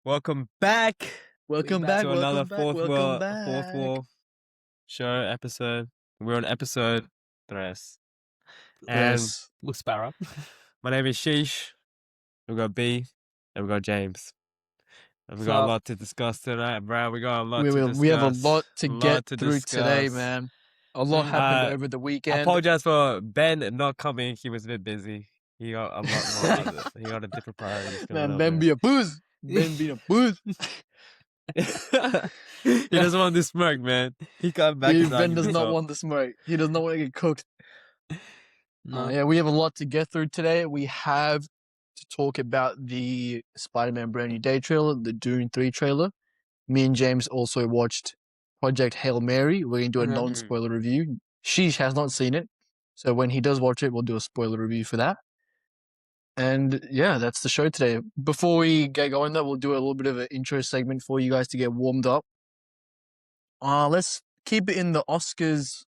Welcome back Welcome to back. another Welcome back. fourth wall show episode. We're on episode 3. And Yes. Look Sparrow. my name is Sheesh. We got B and we got James. And we So- got a lot to discuss tonight, bro. We got a lot to discuss. We have a lot to get through today, discuss. man. A lot happened over the I weekend. apologize for Ben not coming. He was a bit busy. He got a lot more. He got a different priorities. Man, Ben be a booze. Ben be a booze. He doesn't want to smoke, man. He got back. Ben does not want the smoke. He does not want to get cooked. No. Yeah, we have a lot to get through today. We have to talk about the Spider-Man Brand New Day trailer, the Dune 3 trailer. Me and James also watched Project Hail Mary. We're going to do a Mhm. non-spoiler review. Sheesh has not seen it. So when he does watch it, we'll do a spoiler review for that. And yeah, that's the show today. Before we get going though, we'll do a little bit of an intro segment for you guys to get warmed up. Let's keep it in the Oscars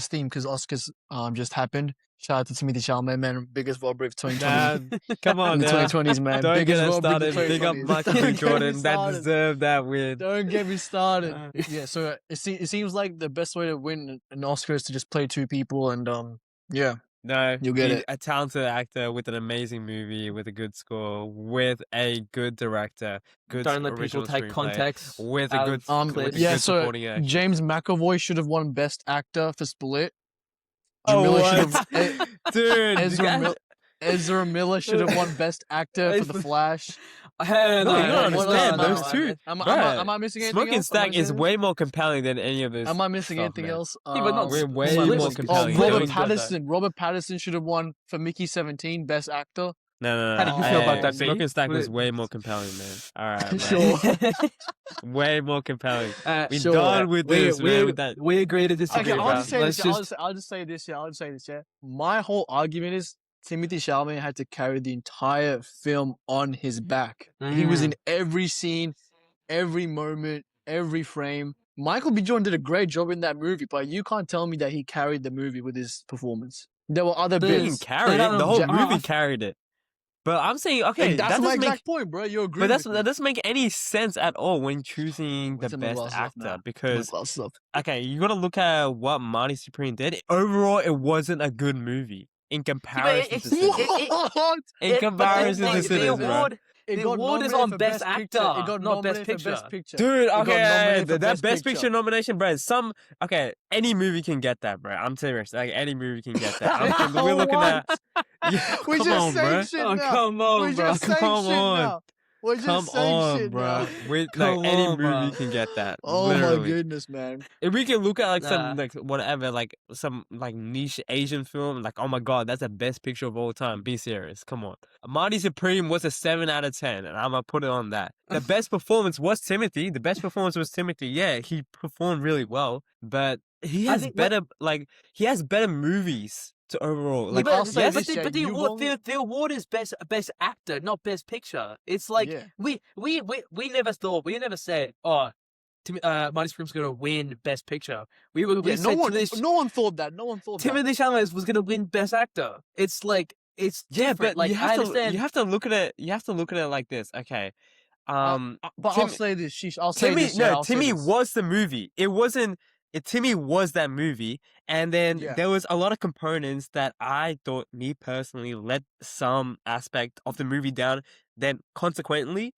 theme because Oscars just happened. Shout out to Timothée Chalamet, man, biggest robbery of 2020. Nah, come on, in the now. 2020s, man. Don't biggest get us robbery of started. Big up 2020s. Michael Don't B. get Jordan. me That started. deserved that win. Don't get me started. Uh. Yeah, so it seems like the best way to win an Oscar is to just play two people, and yeah, No, You'll get he's it. a talented actor with an amazing movie, with a good score, with a good director, good Don't let original people take screenplay, context. with a out good, of with a clips. yeah. good So supporting actor. James McAvoy should have won Best Actor for Split. Oh, Miller should what? have. Dude, Ezra Miller should have won Best Actor for The Flash. Hey, No, you don't what understand. else? Those two, Am bruh, I missing anything Smoking else? Stack is way more compelling than any of this. Am I missing stuff, anything man. else? Yeah, but not Way Split more was- compelling. Oh, Robert Split was good, though. Pattinson. Robert Pattinson should have won for Mickey 17 Best Actor. No. How do you feel about that, B? Smoking Stack was Wait. way more compelling, man. All right, man. Sure. Way more compelling. We Sure. done with this, man. With that. we agree to disagree. Okay, bro. I'll just say Let's this. just- I'll just say this. Yeah, I'll just say this. Yeah, my whole argument is Timothée Chalamet had to carry the entire film on his back. He was in every scene, every moment, every frame. Michael B. Jordan did a great job in that movie, but you can't tell me that he carried the movie with his performance. There were other He He bits. didn't carry it. The whole movie carried it. But I'm saying, okay, And that that's my doesn't make. exact point, bro. You agree? But with me. that doesn't make any sense at all when choosing the It's in my best glasses off actor now. because My glasses off. okay, you gotta look at what Marty Supreme did. Overall, it wasn't a good movie in comparison to Sinners. What? In comparison to the Sinners, bro. award, It the got award is nominated on for Best Picture. Actor, It got not Best nominated for Picture. Best Picture. Dude, It got okay, nominated for that Best Picture nomination, bro. Okay, any movie can get that, bro. I'm serious. Like any movie can get that. We're looking at. Yeah, We're come just on, bro. saying shit Oh, now. come on, We're bro. just saying Come shit on. now. We're just Come saying on, shit bro. now. Like Come any on, movie bro. can get that. Oh literally. my goodness, man. If we can look at like Nah. some like whatever, like some like niche Asian film, like oh my god, that's the best picture of all time. Be serious, come on. Marty Supreme was a 7 out of 10, and I'm gonna put it on that. The best performance was Timothy. The best performance was Timothy. Yeah, he performed really well, but he I has think better he has better movies to overall. Like I'll say yes, this, yeah, the you award, won't- the award is best actor, not best picture. It's like Yeah. we never said, oh, Marty Supreme's gonna win best picture. We Yeah, said no one thought that. No one thought that. Timothée Chalamet was gonna win best actor. It's like it's yeah, different. but like you I have to understand. you have to look at it. You have to look at it like this. Okay, But I'll Tim- say this, Sheesh. I'll say Timmy, this. Yeah, no, I'll say Timmy this. was the movie. It wasn't. Timmy was that movie, and then Yeah. there was a lot of components that I thought, me personally, let some aspect of the movie down. Then consequently,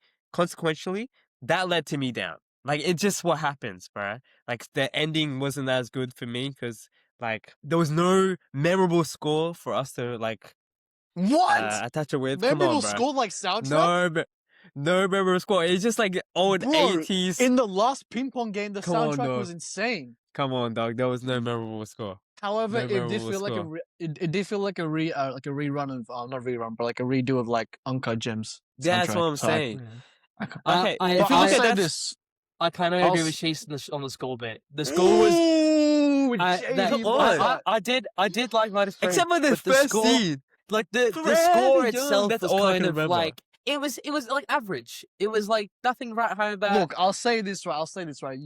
that let Timmy down. Like it's just what happens, bro. Like the ending wasn't as good for me because like there was no memorable score for us to like What? attach it with. Maybe Come on, we'll bro. score like soundtrack. No memorable score. It's just like old Bro, 80s. In the last ping pong game, the Come on, soundtrack dog. was insane. Come on, dog. There was no memorable score. However, No it did memorable feel like score. it did feel like a rerun of not rerun, but like a redo of like Uncut Gems. That's soundtrack. what I'm So I- saying. I- Okay, I- if you But look I'll at say that, this. I kind of I'll agree s- with Chase on the score bit. The score was. Ooh, I, that- Jamie, on. what? I did like Marty Supreme, except for the but first score, scene. like the Fred score Young, itself that's was all I kind can of remember. like it was like average. It was like nothing right home about. Look, I'll say this right.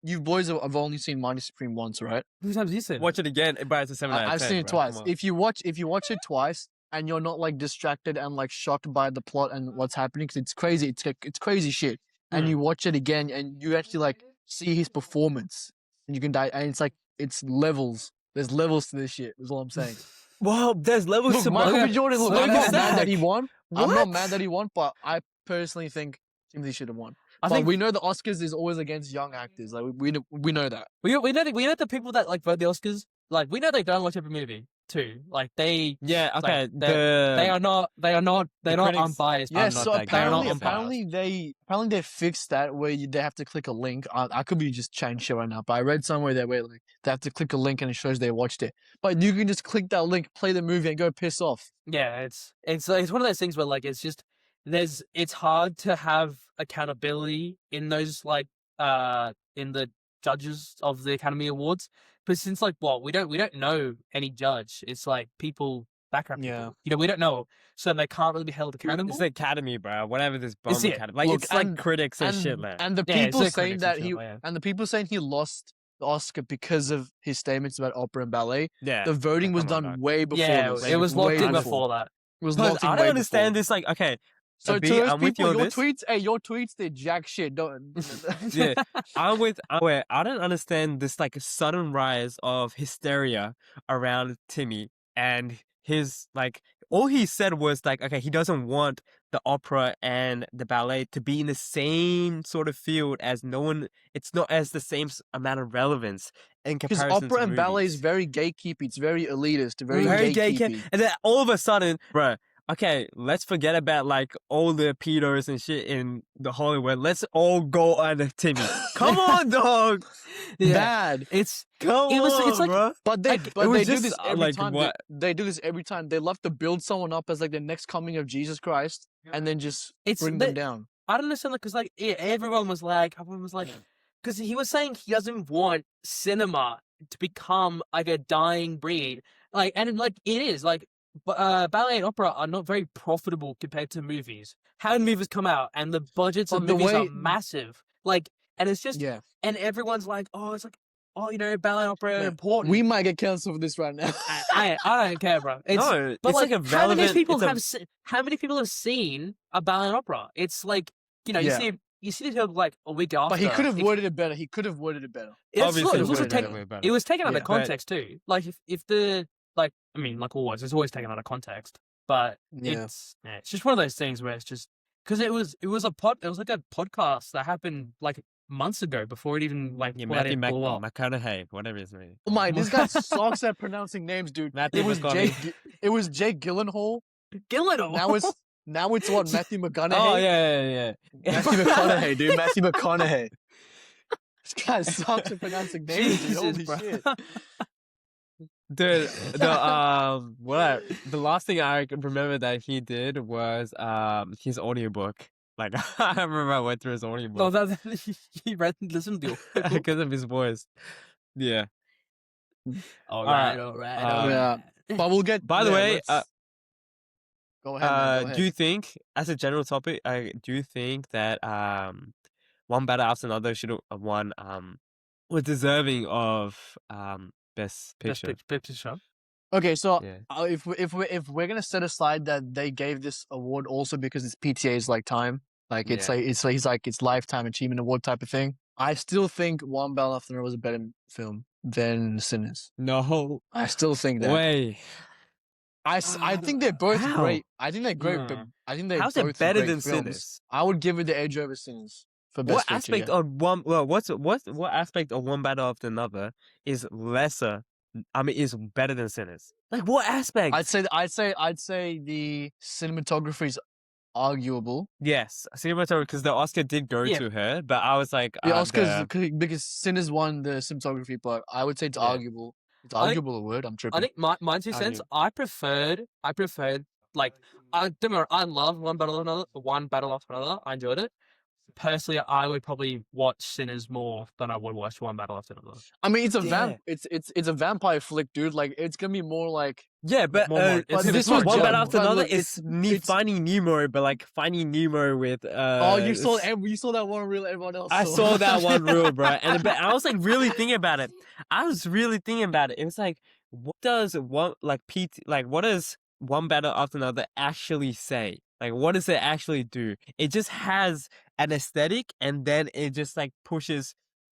You boys have only seen Mighty Supreme once, right? How many times have you seen? Watch it again, but it's a 7 out of 10. I've seen it bro. twice. Come on. If you watch it twice, and you're not like distracted and like shocked by the plot and what's happening, because it's crazy. It's crazy shit. And you watch it again and you actually like see his performance, and you can die. And it's like it's levels. There's levels to this shit. Is all I'm saying. Well, there's levels Look, to Michael B. Jordan. Look, I'm Look not at mad that he Zach. won. I'm not What? mad that he won, but I personally think Timothy should have won. I But think we know the Oscars is always against young actors. Like we know that. we know the people that like vote the Oscars. Like we know they don't watch every movie too. Like they Yeah, okay. like, they're not critics- unbiased. Yeah, I'm not so that guy. I'm apparently they fixed that where they have to click a link. I could be just chatting shit right now, but I read somewhere that where like they have to click a link and it shows they watched it. But you can just click that link, play the movie, and go piss off. Yeah, it's one of those things where like it's just it's hard to have accountability in those like in the judges of the Academy Awards, but since like we don't know any judge. It's like people background Yeah. people. We don't know, so they can't really be held accountable. It's the Academy, bro. Whatever this bum It's it. Academy. Like, Look, it's like and- critics and shit, man. And the Yeah, people it's the saying critics that and shit, yeah. and the people saying he lost the Oscar because of his statements about opera and ballet. Yeah. The voting was come on, done dog. way before Yeah, this. it was locked Way in before that. It was Because locked in I way don't understand before. this. Like, okay, So B, to those I'm with you people, on your this. tweets, your tweets, they're jack shit. Don't. Yeah, wait, I don't understand this like sudden rise of hysteria around Timmy and his like. All he said was like, okay, he doesn't want the opera and the ballet to be in the same sort of field as no one. It's not as the same amount of relevance in Because comparison opera to and ballet is movies. very gatekeepy. It's very elitist. Very gay, gatekeepy. and then all of a sudden, bruh. Okay, let's forget about like all the pedos and shit in the Hollywood. Let's all go on Timmy. Come on, dog. Yeah, Bad. it's Come it's on, like- bro. But they It was do just, this every like, time. what? They do this every time. They love to build someone up as like the next coming of Jesus Christ, and then just bring them down. I don't understand because like everyone was like because he was saying he doesn't want cinema to become like a dying breed, like and like it is like. But ballet and opera are not very profitable compared to movies. How many movies come out and the budgets of But the movies are way- massive? Like, and it's just Yeah, and everyone's like, oh, it's like, oh, ballet and opera are Yeah. important. we might get cancelled for this right now. I don't care, bro. It's, No, but it's like a how many relevant. people it's a- have how many people have seen a ballet and opera? It's like Yeah. you see the film like a week after. But he could have If- worded it better. He could have worded it better. It's obviously it was also worded taken. way better. It was taken out Yeah. of context too. Like if the like I mean like always, it's always taken out of context. But Yeah. it's just one of those things where it's just because it was like a podcast that happened like months ago before it even like Yeah, before it Matthew blew up. McConaughey, whatever his name. Oh my, this guy sucks at pronouncing names, dude. Matthew It was McConaughey. It was Jake Gyllenhaal. Gyllenhaal. Now it's what Matthew McConaughey. Oh yeah. Matthew McConaughey, dude. Matthew McConaughey. This guy sucks at pronouncing names, dude. Jesus, Holy bro. shit. Dude, the last thing I can remember that he did was his audiobook. Like I remember I went through his Oh, audiobook that he listened to. because of his voice. Yeah. All right, all right, yeah. But we'll get. By the yeah, way, let's- go ahead. Man, go ahead. do you think, as a general topic, do you think that one battle after another should have won was deserving of best picture? Best picture. Okay, so Yeah. if we're gonna set aside that they gave this award also because it's PTA's like time, like it's Yeah. like it's lifetime achievement award type of thing. I still think One Battle After Another was a better film than Sinners. No I still think that. way. I think they're both How? great. I think they're great, but Nah. I think they're How's both it better great than films. Sinners? I would give it the edge over Sinners for best What picture, aspect yeah. of one? Well, what aspect of one battle after another is lesser? I mean, is better than Sinners? Like what aspect? I'd say the cinematography is arguable. Yes, cinematography, because the Oscar did go Yeah. to her, but I was like, The Oscars because Sinners won the cinematography, but I would say it's Yeah. arguable. It's I think- arguable a word. I'm tripping. I think my 2 cents. Argue. I preferred like I don't know. I love One Battle After Another. I enjoyed it. Personally, I would probably watch Sinners more than I would watch One Battle After Another. I mean, it's a Yeah. it's a vampire flick, dude. Like it's gonna be more like Yeah, but More- but it's this was one just- battle after but another. look, It's it's- finding Nemo, but like finding Nemo with you saw that one reel everyone else. I saw that one rule, bro, and but I was like really thinking about it. I was really thinking about it. It was like, what does one like PT like what does one battle after another actually say? Like, what does it actually do? It just has an aesthetic, and then it just like pushes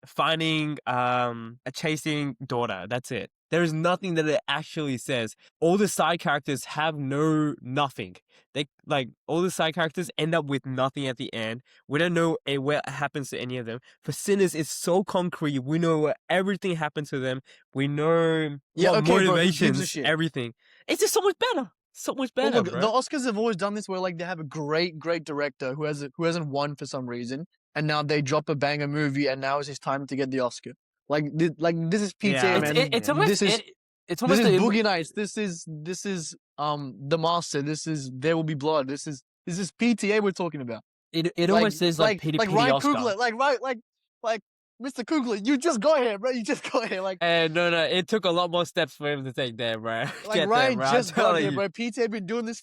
finding a chasing daughter. That's it. There is nothing that it actually says. All the side characters have nothing. They like all the side characters end up with nothing at the end. We don't know what happens to any of them. For Sinners, it's so concrete. We know what everything happened to them. We know Yeah, what okay, bro, who gives a motivations, shit? everything. It's just so much better. So much Well, better, look, bro. the Oscars have always done this where like they have a great director who hasn't won for some reason, and now they drop a banger movie, and now it's his time to get the Oscar. Like this is PTA, Yeah, man. It's almost This is it's this almost is a, Boogie Nights. This is The Master. This is There Will Be Blood. This is PTA we're talking about. it almost is like Petey Ryan Oscar. Coogler, like Mr. Coogler. You just go here, bro. You just go here, like. No, it took a lot more steps for him to take there, bro. Like Get Ryan there, bro. just I'm got telling here, you. bro. PTA been doing this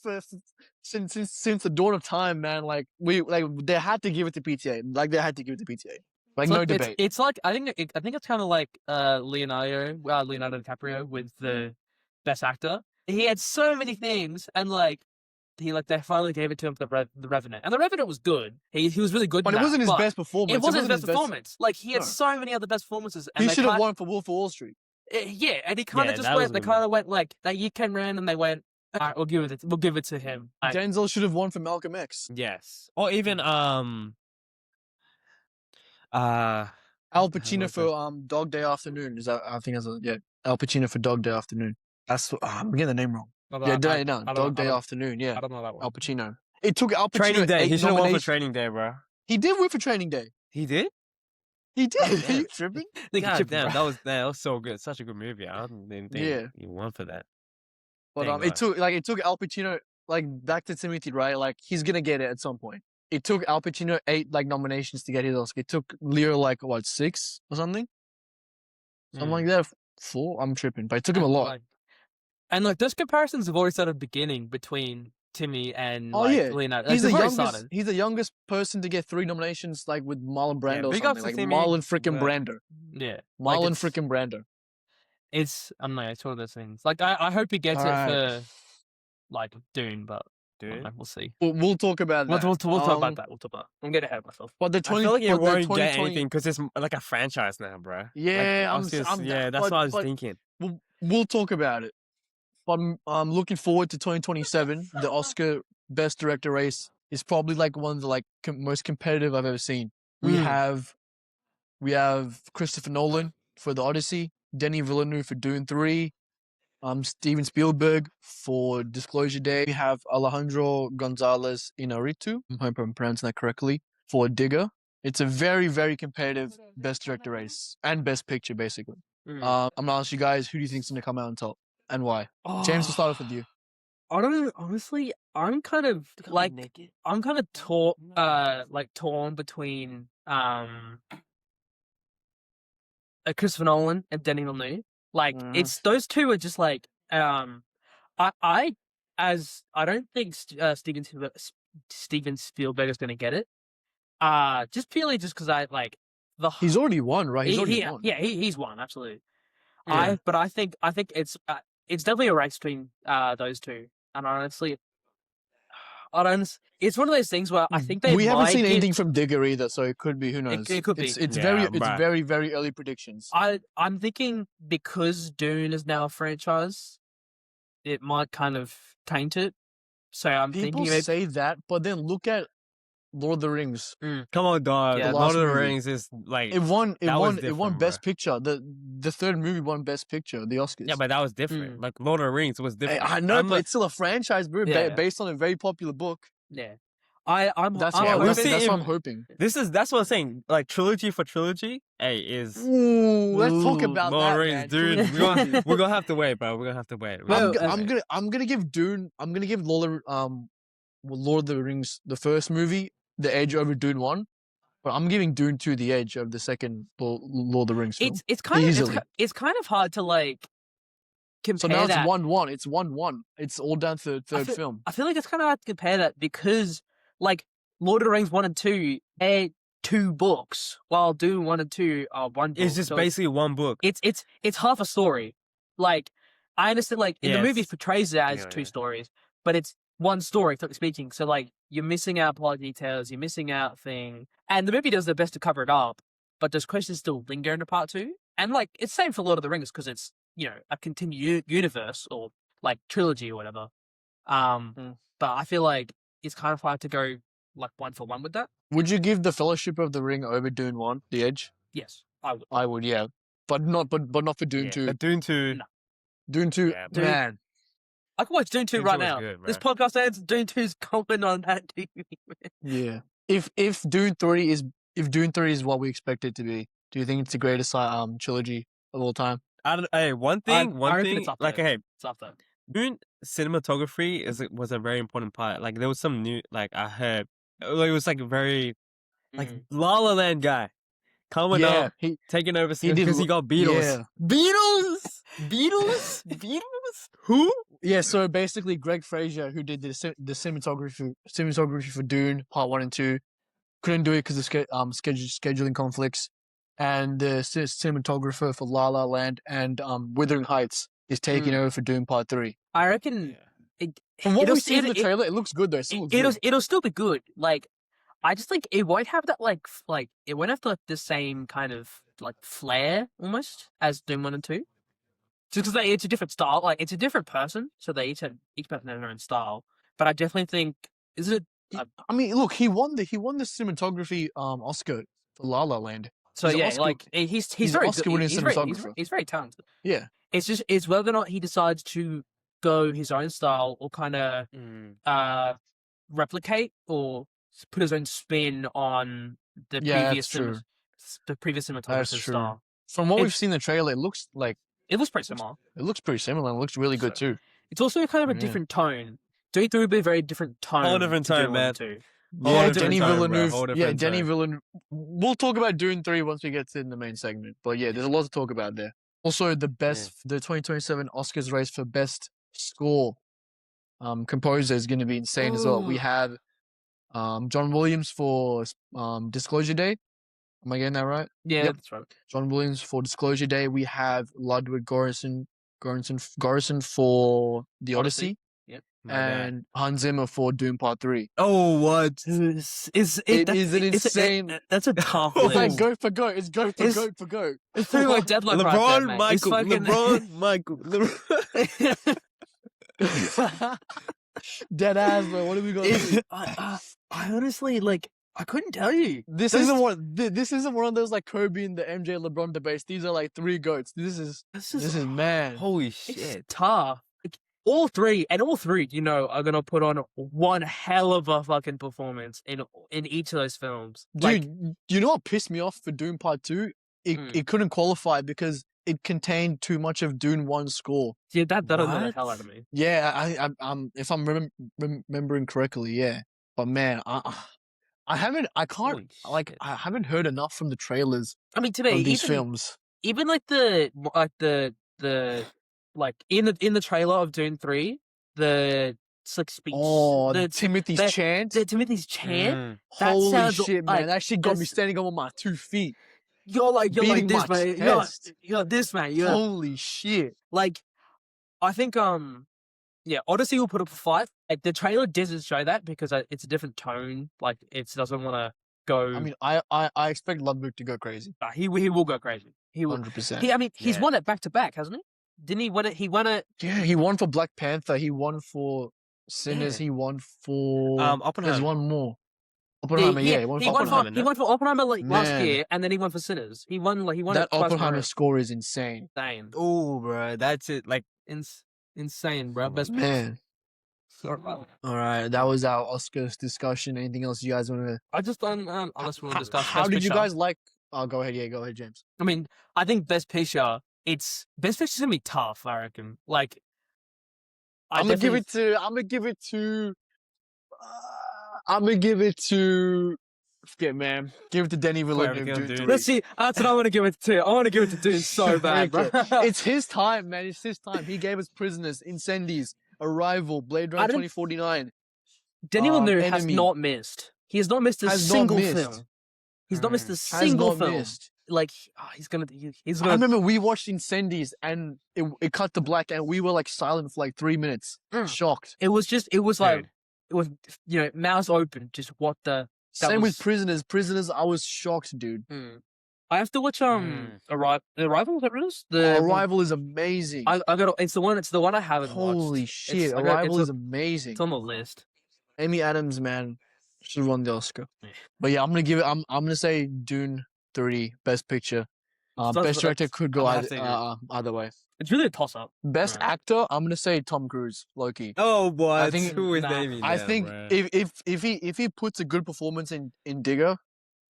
since the dawn of time, man. Like they had to give it to PTA. Like they had to give it to PTA. Like no debate. It's like I think it's kind of like Leonardo DiCaprio with the Best Actor. He had so many things, and like they finally gave it to him for the Revenant, and the Revenant was good. He was really good. But it wasn't his best performance. It wasn't his best performance. Like he had No. so many other best performances. And He should have won for Wolf of Wall Street. Yeah, and he kind of just that was went. They good. kind of went like that year came around, and they went, "All right, we'll give it to him." Like, Denzel should have won for Malcolm X. Yes. Or even Al Pacino what's for Dog Day Afternoon. Is that I think that's Al Pacino for Dog Day Afternoon. That's I'm getting the name wrong. Dog Day Afternoon. Yeah, I don't know that one. Al Pacino. It took Al Pacino Training Day. 8 He should have won for nominations. Training Day, bro. He did win for Training Day. He did? He did. Are damn. you tripping? God damn, that was so good. Such a good movie. I didn't think Yeah. he won for that. But Thank it took Al Pacino back to Timothy, right? Like he's gonna get it at some point. It took Al Pacino 8 nominations to get his Oscar. It took Leo 6 or something, something like that. 4. I'm tripping, but it took him a lot. And those comparisons have already started beginning between Timmy and Leonardo. He's the youngest person to get 3 nominations, with Marlon Brando or big ups something. to Timmy, Marlon freaking but- Brando. Yeah, Marlon freaking Brando. It's I don't know. It's one of those things. I hope he gets Alright. it for Dune, but I don't Dude. know, we'll see. We'll talk about that. We'll talk about that. We'll talk about. I'm getting ahead of myself. But the I 20, feel like it but the won't get 2020 anything because it's like a franchise now, bro. Yeah, that's but what I was thinking. We'll talk about it. But I'm looking forward to 2027. The Oscar Best Director race is probably one of the most competitive I've ever seen. We have Christopher Nolan for The Odyssey, Denis Villeneuve for Dune 3, Steven Spielberg for Disclosure Day. We have Alejandro Gonzalez Inarritu, I hope I'm pronouncing that correctly, for Digger. It's a very, very competitive Best Director race and Best Picture, basically. I'm gonna ask you guys, who do you think's gonna come out on top and why? James, we'll start off with you. I don't know. Honestly, I'm kind of torn between Christopher Nolan and Denis Villeneuve. It's those two are just I don't think Steven Spielberg is going to get it. Just purely because He's already won, right? He's already won. Yeah, he's won absolutely. Yeah. I think it's definitely a race between those two. And honestly, it's one of those things where I think we haven't seen anything from Digger either, so it could be. Who knows? It could be. It's Yeah, very, very early predictions. I'm thinking because Dune is now a franchise, it might kind of taint it. So I'm People thinking say that, but then look at Lord of the Rings. Come on, dog. Yeah, Lord of the movie. Rings is It won. It that was won. It different, won bro. Best Picture. The third movie won Best Picture. The Oscars. Yeah, but that was different. Like Lord of the Rings was different. I know, I'm but a- it's still a franchise, bro. Yeah. Based on a very popular book. yeah. I'm That's I'm what we'll hoping- see that's if- what I'm hoping. that's what I'm saying. Like trilogy for trilogy, is Ooh, let's talk Ooh, about Lord that, of the Rings, man. dude. Trilogy. We're gonna have to wait, bro. We're gonna have to wait. Well, I'm gonna give Dune. I'm gonna give Lord of the Rings the first movie the edge over Dune 1, but I'm giving Dune 2 the edge of the second Lord of the Rings film. it's kind Easily. of it's kind of hard to compare So now it's that. 1-1. It's 1-1. It's all down to the third feel- film. I feel like it's kind of hard to compare that because Lord of the Rings 1 and 2 are 2 books, while Dune 1 and 2 are 1 book. It's just So basically one book. it's half a story. I understand, like, in the movie, it Yes. portrays it as Yeah, two yeah. stories, but it's one story, technically speaking. So, like, you're missing out plot details, you're missing out thing, and the movie does their best to cover it up, but those questions still linger into part two. And, like, it's same for Lord of the Rings because it's, a continued universe or, like, trilogy or whatever. But I feel like it's kind of hard to go, like, one for one with that. Would you give the Fellowship of the Ring over Dune 1, The Edge? Yes, I would. I would, yeah. But not for Dune Yeah, 2. but Dune 2. No. Dune 2, Yeah, Dune- man. I can watch Dune 2 Dune right 2 was now. good, This bro. podcast ends, Dune 2's comment on that TV. Yeah. If Dune 3 is what we expect it to be, do you think it's the greatest trilogy of all time? Hey, one I thing, reckon it's up like, there. hey, It's up there. Dune cinematography was a very important part. Like, there was some new, like, I heard, like, it was like very, like, Mhm. La La Land guy coming Yeah, up, taking over he did because he got Beatles. Yeah. Beatles? Who? Yeah, so basically Greg Fraser, who did the cinematography for Dune Part 1 and 2, couldn't do it because of scheduling conflicts, and the cinematographer for La La Land and Wuthering Heights is taking over for Dune Part 3. I reckon From what it'll- we see in the it- trailer, it looks good though. It still looks it'll good. it'll still be good. Like, I just think it won't have that like it won't have the same kind of like flair almost as Doom 1 and 2. Just because it's a different style, like it's a different person, so they each person has their own style. But I definitely think I mean, look, he won the cinematography Oscar for La La Land. so. He's an Yeah, Oscar- like he's he's an very Oscar-winning good. cinematographer. He's very talented. Yeah, It's whether or not he decides to go his own style or kind of replicate or put his own spin on the Yeah, previous that's true. the previous That's cinematographer's true. style. From what we've It's- seen in the trailer, it looks pretty similar. pretty similar and it looks really good too. It's also kind of a Yeah. different tone. Doom 3 would be a very different tone. Whole different to Doom tone, 1 man. and 2. Whole Yeah, different Denny tone, bro. Villeneuve. Whole Yeah, different Denny tone. Villeneuve. We'll talk about Dune 3 once we get to the main segment. But yeah, there's a lot to talk about there. Also, the 2027 Oscars race for best score composer is going to be insane as well. We Ooh. have John Williams for Disclosure Day. Am I getting that right? Yeah, Yep. that's right. John Williams for Disclosure Day. We have Ludwig Göransson for The Odyssey. Yep. My guy. And Hans Zimmer for Dune Part 3. Oh, what? It is an insane. That's a tough It's like list. goat for goat. It's goat for It's- goat for goat. It's pretty much deadlock right there, LeBron, mate. Michael. It's fucking... LeBron, Michael. Dead ass, bro. What are we going to do? I honestly, like, I couldn't tell you. This Those- isn't one. This isn't one of those like Kobe and the MJ LeBron debates. These are like three goats. This is man. Holy It's shit. tough. Like, all three, are gonna put on one hell of a fucking performance in each of those films. Like, Dude, you know what pissed me off for Dune Part 2? It couldn't qualify because it contained too much of Dune 1's score. yeah, that annoyed the What? hell out of me. Yeah, if I'm remembering correctly, yeah. But man, I haven't heard enough from the trailers I mean, to me, of these films. even like the in the trailer of Dune 3, the speech. Oh, the Timothy's chant. Timothy's chant. That Holy sounds shit, like man! That shit got me that's- standing up on my 2 feet. You're like beating this, my man. chest. You're this, man. You're Holy shit! like, I think Odyssey will put up a fight. Like, the trailer doesn't show that because it's a different tone. Like, it doesn't want to go. I mean, I expect Ludwig to go crazy. He will go crazy. He will. 100%. He's won it back to back, hasn't he? Didn't he win it? He won it. Yeah, he won for Black Panther. He won for Sinners. Yeah. He won for. Oppenheimer. There's one more. Oppenheimer. Yeah, he won for Oppenheimer. He won for Oppenheimer last Man. year, and then he won for Sinners. He won That it twice in a Oppenheimer row. score is insane. Insane, Oh, bro. That's it. Like, insane, bro. Best Man. picture. All right, that was our Oscars discussion. Anything else you guys want to? I just unless we want to discuss. How Best did you Picture. guys like? Oh, go ahead. Yeah, go ahead, James. I mean, I think Best Picture. Best Picture's gonna be tough. I reckon. Like, I'm gonna give it to. Forget, man. Give it to Denny Villeneuve. Dune. Dune 3. Let's see. That's what I want to give it to. I want to give it to Dune so bad, bro. It's his time, man. It's his time. He gave us Prisoners, Incendies, Arrival, Blade Runner 2049. Denny Villeneuve has Enemy. not missed. He has not missed a Has not single missed. film. He's not missed a Has single not film. missed. he's gonna he's I gonna. remember we watched Incendies and it cut to black and we were like silent for like 3 minutes, shocked. It was like Dude. it was mouths open. Just what the. Same with was- Prisoners. Prisoners, I was shocked, dude. I have to watch Arrival. Arrival, is that what it is? Arrival is amazing. I got it's the one. It's the one I haven't watched. Holy shit, I got- Arrival it's is amazing. It's on the list. Amy Adams, man, should have won the Oscar. Yeah. But yeah, I'm gonna give it. I'm gonna say Dune 3, Best Picture. Best director could go I'm gonna have either way. It's really a toss up. Best Right. actor, I'm gonna say Tom Cruise, Loki. Oh, what? I think- Who is Nah. naming I them, think bruh? if he puts a good performance in Digger,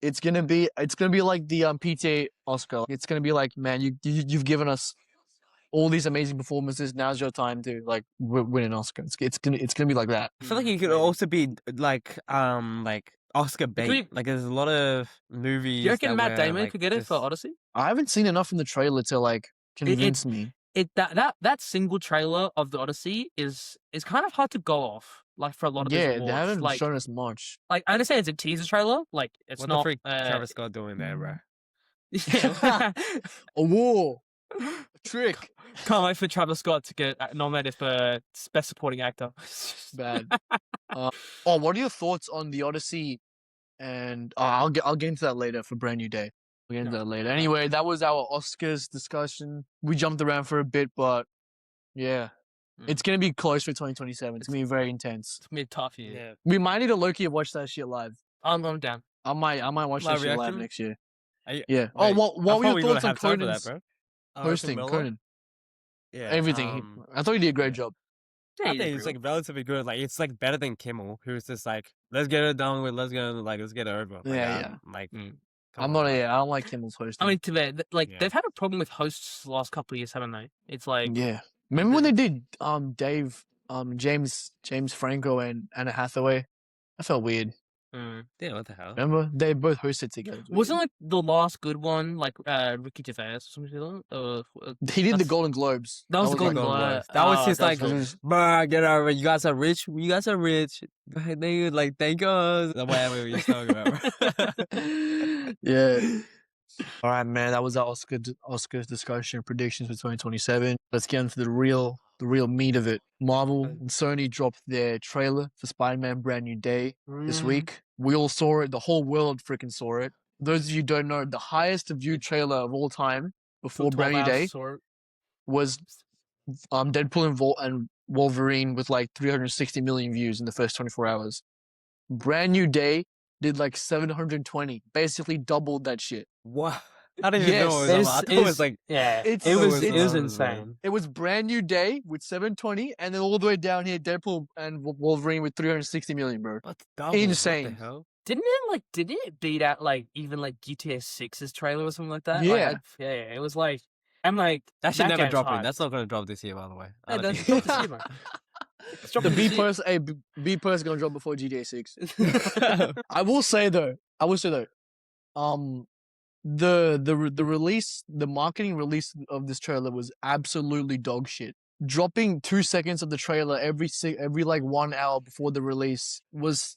it's gonna be like the PTA Oscar. It's gonna be like, man, you've given us all these amazing performances. Now's your time to like win an Oscar. It's gonna be like that. I feel like it could Maybe. also be like Oscar bait. be- Like there's a lot of movies. Do you reckon that Matt were, Damon like, could get it for just- Odyssey? I haven't seen enough in the trailer to like convince me. That single trailer of the Odyssey is kind of hard to go off. Like for a lot of these Yeah, awards. they haven't like, shown us much. like I understand it's a teaser trailer. Like it's What not. the freak Travis Scott doing there, bro? Yeah. A war, a trick. Can't wait for Travis Scott to get nominated for Best Supporting Actor. Bad. What are your thoughts on the Odyssey? And I'll get into that later for Brand New Day. We'll get into that later. Anyway, that was our Oscars discussion. We jumped around for a bit, but yeah, it's gonna be close for 2027. It's gonna be very intense. It's gonna be tough year. Yeah. We might need to low-key watch that shit live. I'm down. I might watch Live that shit live reaction? next year. Are you- Yeah. wait, What I were thought your we would've thoughts on had time for that, Conan's bro. hosting? Miller? Conan, Yeah. everything. I thought he did a great job. Yeah, I he did think it's pretty like relatively good. Like it's like better than Kimmel, who's just like, let's get it done with, let's get it over. Like, Yeah. Like, Mm. come I'm on, not. bro. Yeah, I don't like Kimmel's hosting. I mean, to be Yeah. they've had a problem with hosts the last couple of years, haven't they? It's like yeah. Remember when they did Dave, James Franco and Anna Hathaway? That felt weird. Yeah, what the hell? Remember they both hosted together. It was wasn't like the last good one like Ricky Gervais or something like that? weird. He did the that's- Golden Globes. That was the like- Golden Golden Globe. Globes. That was just like, That was- bruh, get over it. You guys are rich. You guys are rich. They like, thank us. Whatever we were talking about, bro. yeah. All right, man. That was our Oscars discussion predictions for 2027. Let's get into the real meat of it. Marvel and Sony dropped their trailer for Spider-Man: Brand New Day this week. We all saw it. The whole world freaking saw it. Those of you who don't know, the highest viewed trailer of all time before Brand New Day was Deadpool and Wolverine with like 360 million views in the first 24 hours. Brand New Day did like 720, basically doubled that shit. What? I didn't even know it was Yes. on. I thought it was like, yeah, It's- it was it's- insane. It was Brand New Day with 720, and then all the way down here, Deadpool and Wolverine with 360 million, bro. what the double? Insane. What the hell? Didn't it beat out like even like GTA 6's trailer or something like that? Yeah. Like, yeah, it was like I'm like That should never game's drop in. hype. That's not going to drop this year, by the way. Yeah, I that's think- not this year, man. It's The dropping B this year. plus, B plus gonna drop before GTA 6. I will say though, the release, the marketing release of this trailer was absolutely dog shit. Dropping 2 seconds of the trailer every like 1 hour before the release was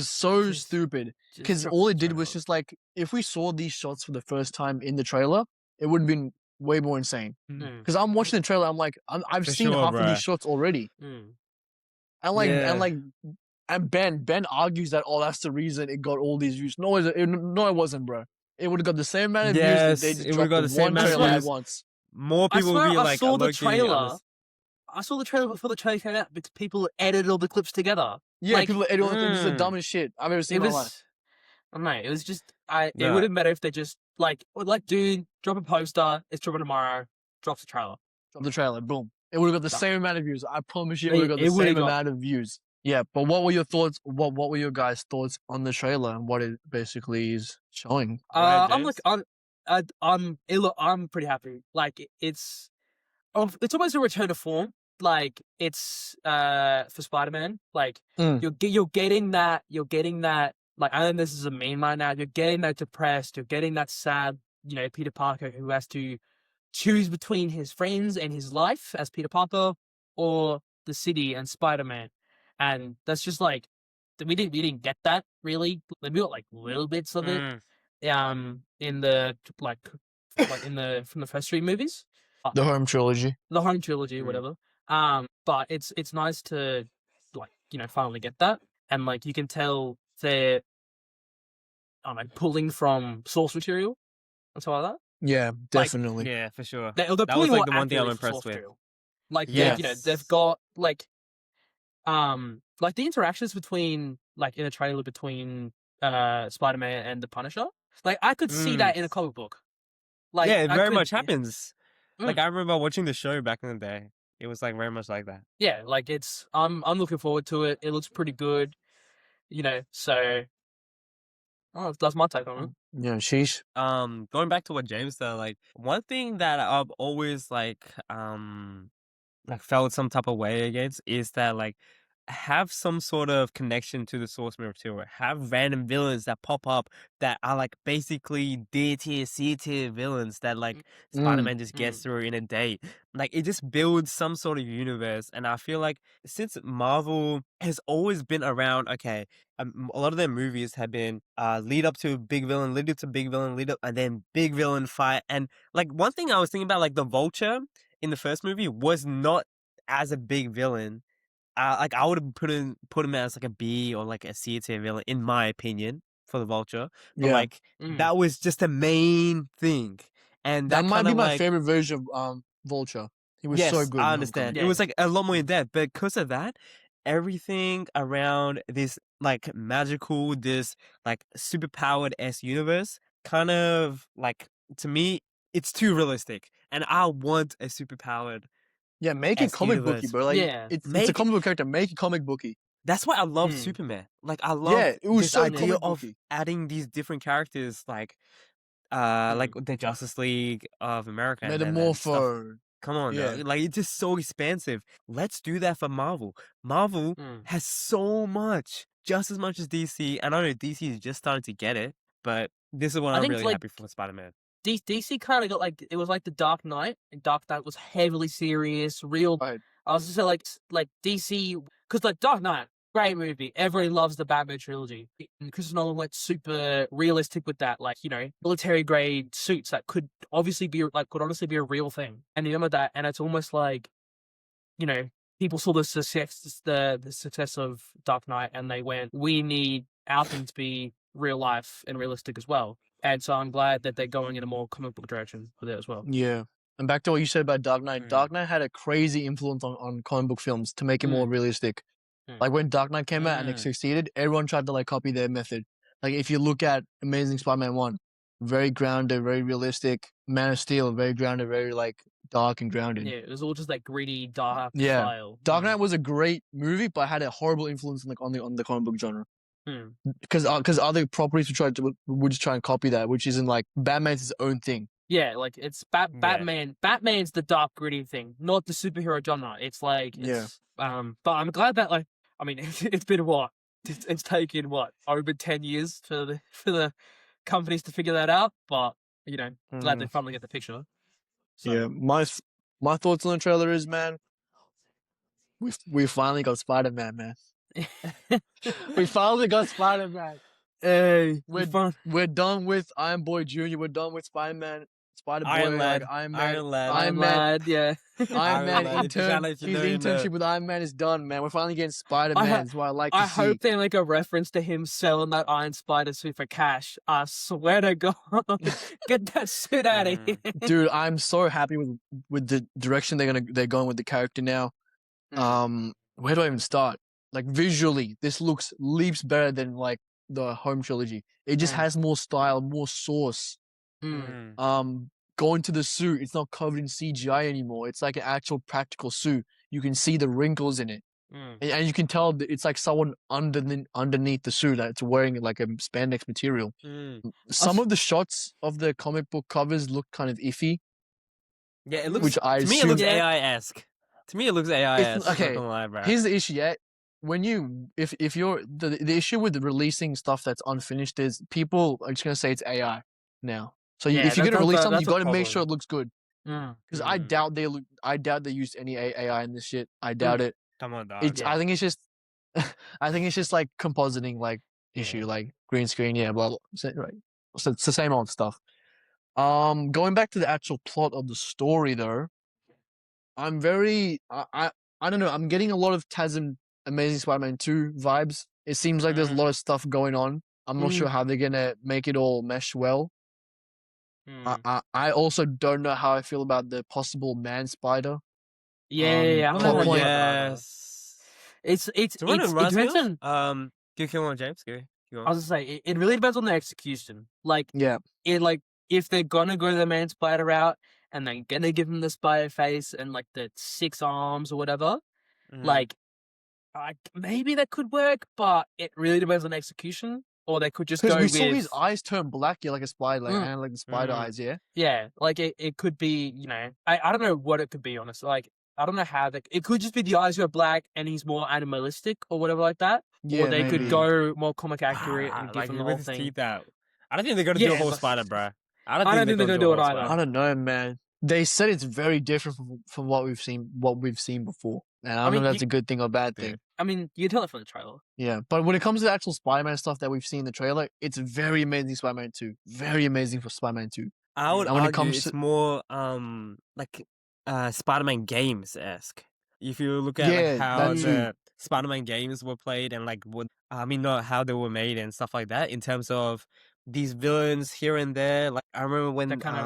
so Just- stupid. Just Because drop all the it did was trailer. just like, if we saw these shots for the first time in the trailer, it would have been way more insane. Mm, Because I'm watching the trailer, I'm like, I've For seen sure, half of bruh. these shots already. mm. And Ben argues that, oh, that's the reason it got all these views. No, it wasn't, bro. It would have got the same amount of views Yes, if they just it would've dropped got the the same one amount of trailer at views. once. More I people would swear be I like, saw the low-key trailer. honest. I saw the trailer before the trailer came out because people edited all the clips together. Yeah, Like, people, everyone thinks it's the mm. dumbest shit I've ever seen It in my life. was, I don't know. It was just, it Yeah. would have better if they just like Dune, drop a poster. It's dropping tomorrow. Drops the trailer. Drop the trailer, boom. It would have got the Done. same amount of views. I promise you, It- it would have got it the would've same got- amount of views. Yeah, but what were your thoughts? What were your guys' thoughts on the trailer and what it basically is showing? Right, I'm James? like, I'm pretty happy. Like it's almost a return to form. Like it's for Spider-Man. Like Mm. you're getting that. Like I know this is a meme right now. You're getting that depressed. You're getting that sad. Peter Parker who has to choose between his friends and his life as Peter Parker or the city and Spider-Man. And that's just like we didn't get that really. We got like little bits of it. Mm. in the like in the from the first three movies, The Home trilogy. the home trilogy, Mm. whatever. But it's nice to like finally get that, and like you can tell they're I don't know pulling from source material and stuff like that. Yeah, Like definitely. Yeah, for sure. they're That was pulling like more the one thing I'm accurately from impressed source with. material. Like Yes. they've got like the interactions between like in a trailer between Spider-Man and the Punisher. Like I could see Mm. that in a comic book. Like Yeah, it I very could much happens. Like Mm. I remember watching the show back in the day. It was like very much like that. Yeah, like it's I'm looking forward to it. It looks pretty good, so that's my take on it. Yeah, sheesh. Going back to what James said, like one thing that I've always like felt some type of way against is that like have some sort of connection to the source material. Have random villains that pop up that are like basically D tier, C tier villains that like Mm. Spider-Man just gets through in a day. Like it just builds some sort of universe. And I feel like since Marvel has always been around, okay, a lot of their movies have been lead up to big villain, lead up to big villain, lead up and then big villain fight. And like one thing I was thinking about, like the Vulture in the first movie was not as a big villain. Like I would have put him as like a B or like a C tier villain in my opinion for the Vulture, but Yeah. like that was just the main thing, and That that might kind be of my like favorite version of Vulture. He was so yes, good I in understand. Homecoming. It was Yeah. like a lot more in depth, but because of that, everything around this like magical, this like super powered S universe, kind of like to me, it's too realistic, and I want a super powered Yeah, make it S comic booky, universe. bro. Like Yeah. it's a Make comic book character. Make it comic booky. That's why I love Mm. Superman. Like I love Yeah, it was this so idea comic of booky. adding these different characters like Mm. the Justice League of America and stuff. Metamorpho. Come on, Yeah. dog. Like it's just so expansive. Let's do that for Marvel. Marvel Mm. has so much, just as much as DC. And I know DC is just starting to get it, but this is what I I'm think really like happy for Spider-Man. DC kind of got like it was like the Dark Knight, and Dark Knight was heavily serious, real. Right. I was just saying like DC because like Dark Knight, great movie. Everybody loves the Batman trilogy. And Christopher Nolan went super realistic with that, like military grade suits that could obviously be like could honestly be a real thing. And you remember that, and it's almost like people saw the success of Dark Knight, and they went, we need our thing to be real life and realistic as well. And so I'm glad that they're going in a more comic book direction with it as well. Yeah. And back to what you said about Dark Knight. Mm. Dark Knight had a crazy influence on comic book films to make it more realistic. Mm. Like when Dark Knight came out and it Mm. succeeded, everyone tried to like copy their method. Like if you look at Amazing Spider-Man 1, very grounded, very realistic. Man of Steel, very grounded, very like dark and grounded. Yeah, it was all just like gritty, dark Yeah. style. Dark Knight was a great movie, but had a horrible influence on the comic book genre. Mm. Because other properties would just try and copy that, which isn't like Batman's his own thing. Yeah, like it's Batman. Batman's the dark gritty thing, not the superhero genre. It's like but I'm glad that like I mean it's been what it's taken what over 10 years for the companies to figure that out, but glad they finally get the picture. So. Yeah, my thoughts on the trailer is, man, we finally got Spider-Man, man. We finally got Spider-Man. Hey, We're done with Iron Boy Jr. We're done with Spider-Man, Spider-Boy, Iron Lad. like Iron Man, Iron Lad. Iron Man, Lad, yeah. Iron Man Lad. If you intern. if you His know, you know. internship with Iron Man is done, man. We're finally getting Spider-Man. That's what I like to I see. hope they make a reference to him selling that Iron Spider suit for cash. I swear to God, get that suit out of here. Dude, I'm so happy with the direction they're going with the character now. Where do I even start? Like visually, this looks leaps better than like the Home trilogy. It just has more style, more source. Going to the suit, it's not covered in CGI anymore. It's like an actual practical suit. You can see the wrinkles in it, and you can tell that it's like someone underneath the suit that's wearing like a spandex material. Some of the shots of the comic book covers look kind of iffy. Yeah, it looks. Which I to me, it assume- looks Yeah. AI-esque. To me, it looks AI-esque. okay, Not gonna lie, bro. Here's the issue, yeah. When you if you're the issue with releasing stuff that's unfinished is people are just gonna say it's AI now. So Yeah, if you're gonna that's release a- something, that's you a got to make problem. sure it looks good. Because I doubt they used any AI in this shit. I doubt it. Come on, dog. It's I think it's just I think it's just like compositing like issue like green screen, yeah, blah blah. Right. So it's the same old stuff. Going back to the actual plot of the story, though, I'm very, I don't know. I'm getting a lot of TASM Amazing Spider-Man 2 vibes. It seems like there's a lot of stuff going on. I'm not sure how they're gonna make it all mesh well. I also don't know how I feel about the possible man spider. Yeah, I don't know plot how you point. feel about that either. Yes. It's Do you want to it run depends skills? on. Go on, James. Go I on. was gonna say it really depends on the execution. Like Yeah, if they're gonna go the man spider route and they're gonna give him the spider face and like the 6 arms or whatever, like maybe that could work, but it really depends on execution. Or they could just because go we saw with his eyes turn black, yeah, like a spider, like Mm, and like the spider Mm. eyes, yeah. yeah, like it could be, I don't know what it could be, honestly. Like I don't know how it could just be the eyes go black and he's more animalistic or whatever like that. Or Yeah, they could maybe. go more comic accurate and give Like him the with whole his thing. teeth out. I don't think they're gonna do a Yeah, whole but spider, bro. I I don't don't think think they're they're gonna gonna do a do it whole either. I don't know, man. They said it's very different from what we've seen before, and I I don't know mean, if that's a good thing or bad Yeah. thing. you can tell it from the trailer. Yeah, but when it comes to the actual Spider-Man stuff that we've seen in the trailer, it's very amazing Spider-Man 2. Very amazing for Spider-Man 2. I would And when it argue comes it's to more like Spider-Man games-esque. If you look at like yeah, how that too. the Spider-Man games were played and like not how they were made and stuff like that in terms of these villains here and there. Like I remember They're when kind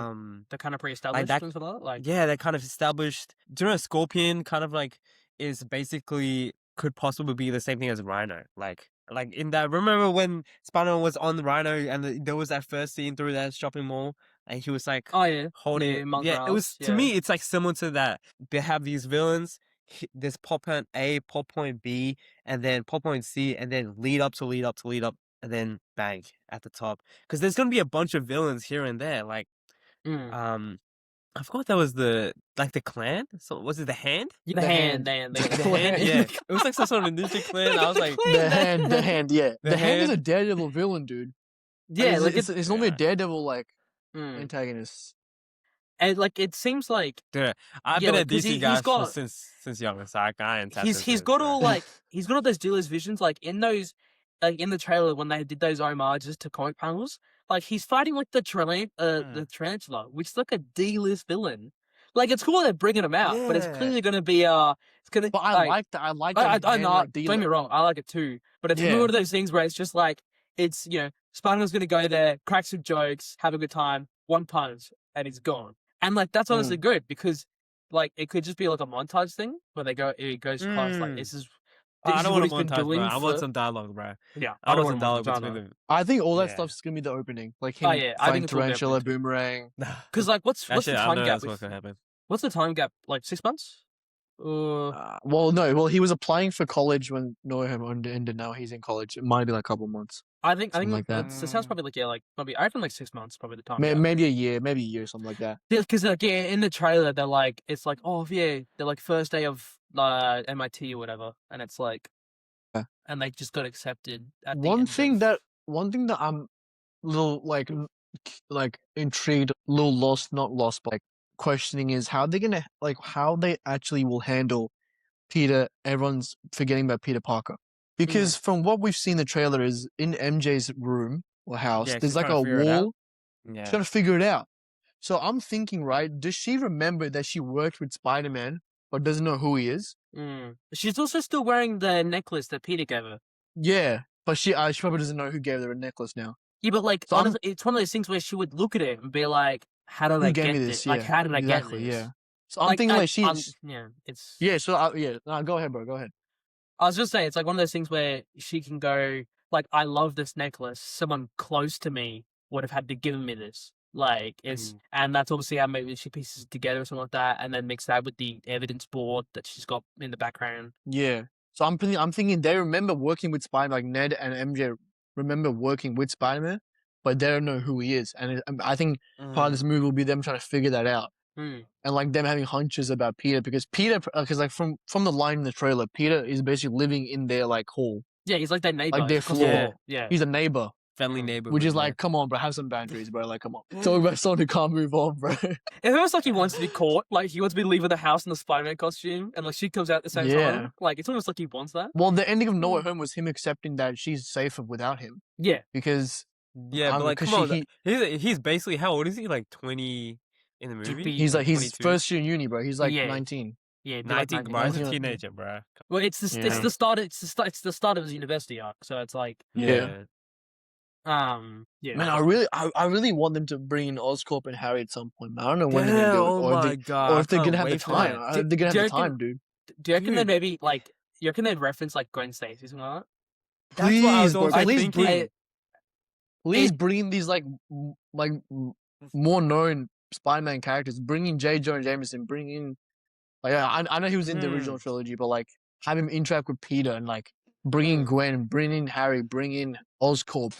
of like pre-established that and for that. Like, yeah, they're kind of established. Do you know Scorpion kind of like is basically could possibly be the same thing as Rhino. Like in that remember when Spider-Man was on the Rhino and there was that first scene through that shopping mall and he was like oh yeah, holding yeah, it. Miles Yeah, it was Morales, to yeah. me it's like similar to that. They have these villains, there's plot point A, plot point B, and then plot point C, and then lead up to lead up to lead up, and then bang at the top. Because there's gonna be a bunch of villains here and there. Like Mm. I forgot that was the clan. So was it the hand? The The hand, hand. they got The the hand, hand. yeah. It was like some sort of ninja clan. I was like, The hand, yeah. The The hand is a Hand? Daredevil villain, dude. Yeah, like It's normally a Yeah. Daredevil like mm. antagonist. And like it seems like Dude, I've yeah, been a like because DC he's guy got since young, so I can't tap he's into it. got So. all like he's got all those dealer's visions like in those like in the trailer when they did those homages to comic panels. Like he's fighting like the tarantula, which is like a D-list villain. Like it's cool they're bringing him out, but it's Yeah. clearly gonna be it's gonna But I like like that. I like that I hand know. like Don't get me dealer. wrong, I like it too. But it's Yeah. one of those things where it's just like it's Spider-Man's gonna go there, crack some jokes, have a good time, one punch, and he's gone. And like that's honestly good because like it could just be like a montage thing where it goes across like this is I don't what want a he's been montage, bro. doing I want for some dialogue, bro. yeah. I I don't want some want a dialogue montage between either. them. I think all that Yeah. stuff's gonna be the opening. Like Oh him yeah, I fighting think it's all gonna be Tarantula, opening. Boomerang. Because like what's the Actually, I time know gap? that's what's gonna happen. What's the time gap? Like 6 months? Well, no. Well, he was applying for college when No Home ended. Now he's in college. It might be like a couple months, I think something like that. it sounds probably like maybe I reckon like 6 months probably the time gap. Maybe a year, something like that. Because like in the trailer they're like it's like oh yeah they're like first day of MIT or whatever and it's like Yeah. and they just got accepted at the One end thing of... that I'm a little like intrigued, a little lost, not lost, but like questioning is how they're gonna how they actually will handle Peter. Everyone's forgetting about Peter Parker because from what we've seen, the trailer is in MJ's room or house. Yeah, There's she's like trying a to figure it out. wall. She's Yeah. trying to figure it out. So I'm thinking, right? Does she remember that she worked with Spider-Man, but doesn't know who he is? She's also still wearing the necklace that Peter gave her. Yeah, but she probably doesn't know who gave her a necklace now. Yeah, but like So honestly, it's one of those things where she would look at it and be like, "How did who I gave get me this? this? Like, Yeah, how did I get exactly. this?" Yeah. So I'm thinking like yeah, it's yeah. So yeah. No, go ahead, bro. Go ahead. I was just saying, it's like one of those things where she can go, like, I love this necklace. Someone close to me would have had to give me this. Like, and that's obviously how maybe she pieces it together or something like that, and then mix that with the evidence board that she's got in the background. Yeah. So I'm thinking they remember working with Spider-Man, like Ned and MJ remember working with Spider-Man, but they don't know who he is. And I think part of this movie will be them trying to figure that out. And like them having hunches about Peter because because like from the line in the trailer, Peter is basically living in their like hall, Yeah, he's like their neighbor. like their across the floor. hall. Yeah. He's a neighbor, Friendly neighborhood. which is yeah. like, come on, bro, have some boundaries, bro. Like, come on, talk about someone who can't move on, bro. It feels like he wants to be caught. Like, he wants to be leaving the house in the Spider-Man costume, and like she comes out at the same Yeah. time. Like, it's almost like he wants that. Well, the ending of No Way Home was him accepting that she's safer without him Yeah. because Yeah, but like, Because come on, he he's basically how old is he? Like 20 in the To movie, be- he's like like he's 22, first year in uni, bro. He's like Yeah. 19. Yeah, it'd be like 19. 19. Bro, he's a 19. teenager, bro. Well, it's the Yeah. it's the start of his university arc, so it's like Yeah. yeah. Man, I really want them to bring in Oscorp and Harry at some point. Man. I don't know when they're gonna Damn, do it, oh or if my they, god, or I if they're gonna can't have the wait for time. that. They're gonna have do you the time, reckon- dude. Do you reckon Dude. they maybe like you reckon they'd reference like Gwen Stacy or something like that? That's what I was Please, bro. also Please thinking. bring, please it- bring these more known Spider-Man characters. Bring in J. Jonah Jameson. Bring in I know he was in the original trilogy, but like have him interact with Peter and like bring in Gwen, bring in Harry, bring in Oscorp.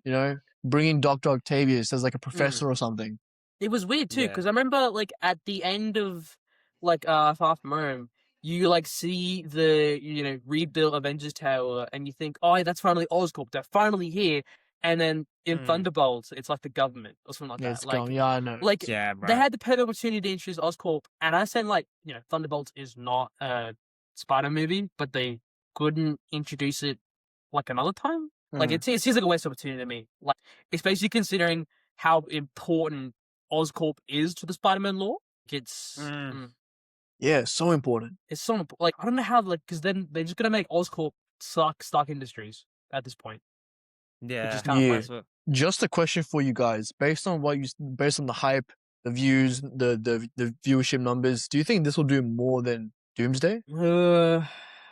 You know, bring in Doctor Octavius as like a professor or something. It was weird too, Yeah. because I remember like at the end of like Far From Home, you like see the rebuilt Avengers Tower, and you think, oh, that's finally Oscorp. They're finally here. And then in Thunderbolts, it's like the government or something like Yeah, that. it's Like, gone. Yeah, I know. like Yeah, they bro. had the perfect opportunity to introduce Oscorp, and I said like, Thunderbolts is not a Spider movie, but they couldn't introduce it like another time. Like it seems like a waste of opportunity to me. Like, especially considering how important Oscorp is to the Spider-Man lore. It's Yeah, so important. it's so like I don't know how because then they're just gonna make Oscorp Stark Industries at this point. Yeah. Which is kind of Yeah. funny. That's what- Just a question for you guys, based on the hype, the views, the viewership numbers. Do you think this will do more than Doomsday?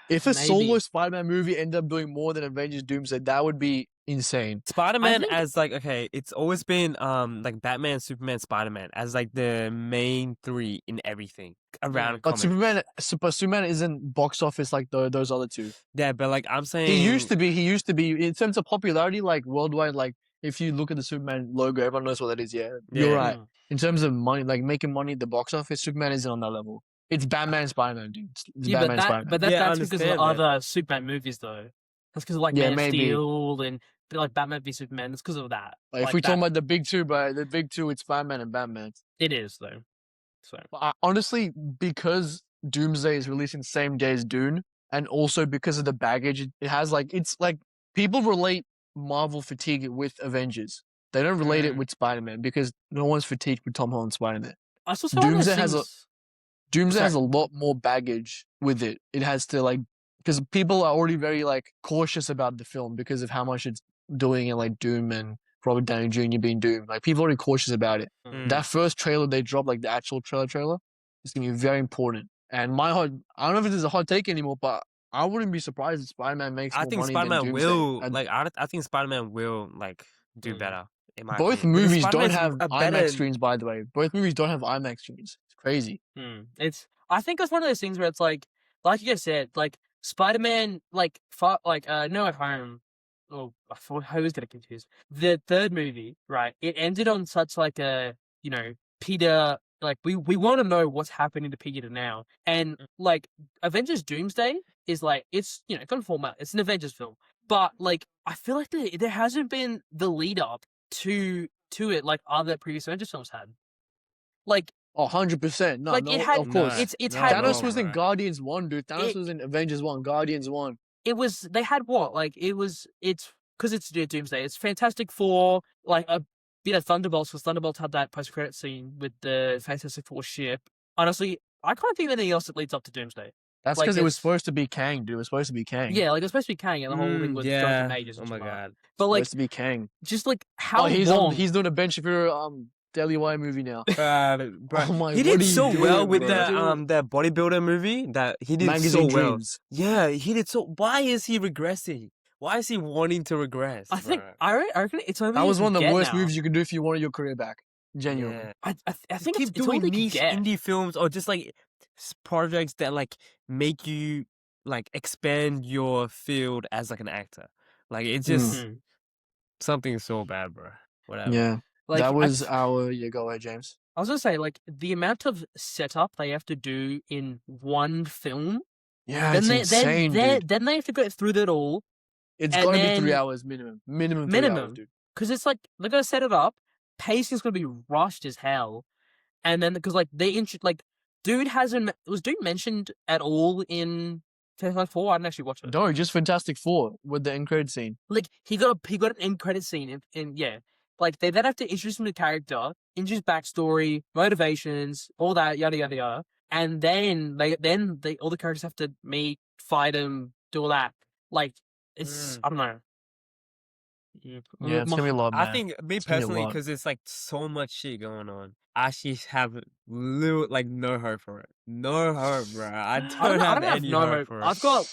If a solo maybe. Spider-Man movie ended up doing more than Avengers Doomsday, that would be insane. Spider-Man think- as like it's always been like Batman, Superman, Spider-Man as like the main three in everything around But comics. Superman isn't box office like those other two. Yeah, but like I'm saying, He used to be in terms of popularity, like worldwide. Like if you look at the Superman logo, everyone knows what that is. Yeah, you're Yeah. right. In terms of money, like making money at the box office, Superman isn't on that level. It's Batman and Spider-Man, dude. It's Yeah, Batman and Spider-Man. but Yeah, I that's because of understand that. other Superman movies though. That's because of like Yeah, Man of maybe. Steel and like Batman v Superman. It's because of that. Like, if we talk about the big two, but the big two, it's Spider-Man and Batman. it is though. So But honestly, because Doomsday is releasing the same day as Dune, and also because of the baggage it has, like it's like people relate Marvel fatigue with Avengers. They don't relate it with Spider-Man because no one's fatigued with Tom Holland's Spider-Man. I still saw one of those Doomsday has Sorry. a lot more baggage with it. It has to like because people are already very like cautious about the film because of how much it's doing and like Doom and Robert Downey Jr. being Doom. Like people are already cautious about it. That first trailer they dropped, like the actual trailer, is gonna be very important. And I don't know if it is a hot take anymore, but I wouldn't be surprised if Spider-Man makes I more think money than Spider-Man Doomsday. will And like I think Spider-Man will like do better. In my both opinion. Because movies don't Spider-Man's have a IMAX better- screens, by the way. Both movies don't have IMAX screens. It's crazy. I think it's one of those things where it's like you guys said, like Spider-Man, like No Way Home. Oh, I was getting confused. The third movie, right? It ended on such like a Peter. Like we want to know what's happening to Peter now, and like Avengers Doomsday is like it's gonna format. It's an Avengers film, but like I feel like there hasn't been the lead up to it like other previous Avengers films had. Like 100%. No, like no, it had, of course. it's No, had Thanos no, was in bro. Guardians 1, dude. Thanos was in Avengers 1, Guardians 1. they had what? Like it's because it's Doomsday. It's Fantastic Four, like a bit of Thunderbolts, because Thunderbolts had that post credit scene with the Fantastic Four ship. Honestly, I can't think of anything else that leads up to Doomsday. That's Like, because it was it's- supposed to be Kang, dude. It was supposed to be Kang. Yeah, like it was supposed to be Kang, and the whole thing with Jonathan Majors. Oh and my stuff. god. But like, Supposed to be Kang. just like how he's long? he's doing a Ben Shapiro Daily Wire movie now. Bro, Oh my, he what did are you so doing, well with bro? that bodybuilder movie that he did Magazine so well. Dreams. Yeah, he did so. Why is he regressing? Why is he wanting to regress? I think bro? I reckon it's only That was one of the get worst now. moves you could do if you wanted your career back. Genuinely. Yeah. I think keep it's all doing they can niche get. indie films or just like projects that like make you like expand your field as like an actor. Like it's just Mhm. something so bad, bro. Whatever. Yeah. Like That was I go ahead, James. was gonna say, like the amount of setup they have to do in one film. Yeah, Then it's insane, dude. then they have to go through that all. It's and gotta be 3 then- hours minimum. Minimum 3 hours, dude. Because it's like they're gonna set it up, pacing's gonna be rushed as hell, and then because like they like Dude hasn't was Dude mentioned at all in Fantastic Four? I didn't actually watch it. No, just Fantastic Four with the end credit scene. Like he got an end credit scene, and yeah, like they then have to introduce him to the character, introduce backstory, motivations, all that yada yada yada, and then all the characters have to meet, fight him, do all that. Like it's I don't know. Yeah, it's gonna be a lot, man. I think me It's gonna be a personally, lot. because it's like so much shit going on. I actually have no hope for it. No hope, bro. I don't I have don't have any no hope hope. for it.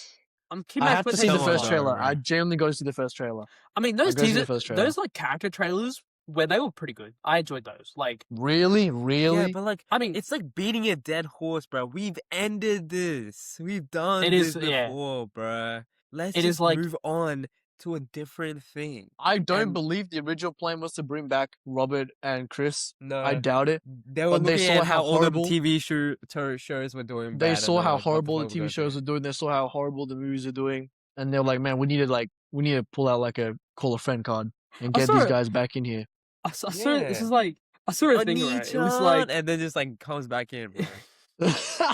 I'm keeping I my have to see the expectations first low. trailer. bro. I genuinely go to see the first trailer. I mean, I those go see the teaser, first trailer. those like character trailers where they were pretty good. I enjoyed those. Like, Really? Yeah, but like, I mean, it's like beating a dead horse, bro. We've ended this. We've done It this is- yeah. before, bro. Let's It just is like- move on to a different thing. I don't And- believe the original plan was to bring back Robert and Chris. No, I doubt it. they were but they looking saw at how how all horrible- the TV shows were doing. They bad, saw and how like, what the horrible the fuck TV we're shows doing. are doing. They saw how horrible the movies are doing, and they're like, "Man, we need to pull out like a call a friend card and I get saw these it. guys back in here." I saw this Yeah. is like I saw a thing right. It was like and then just like comes back in, bro.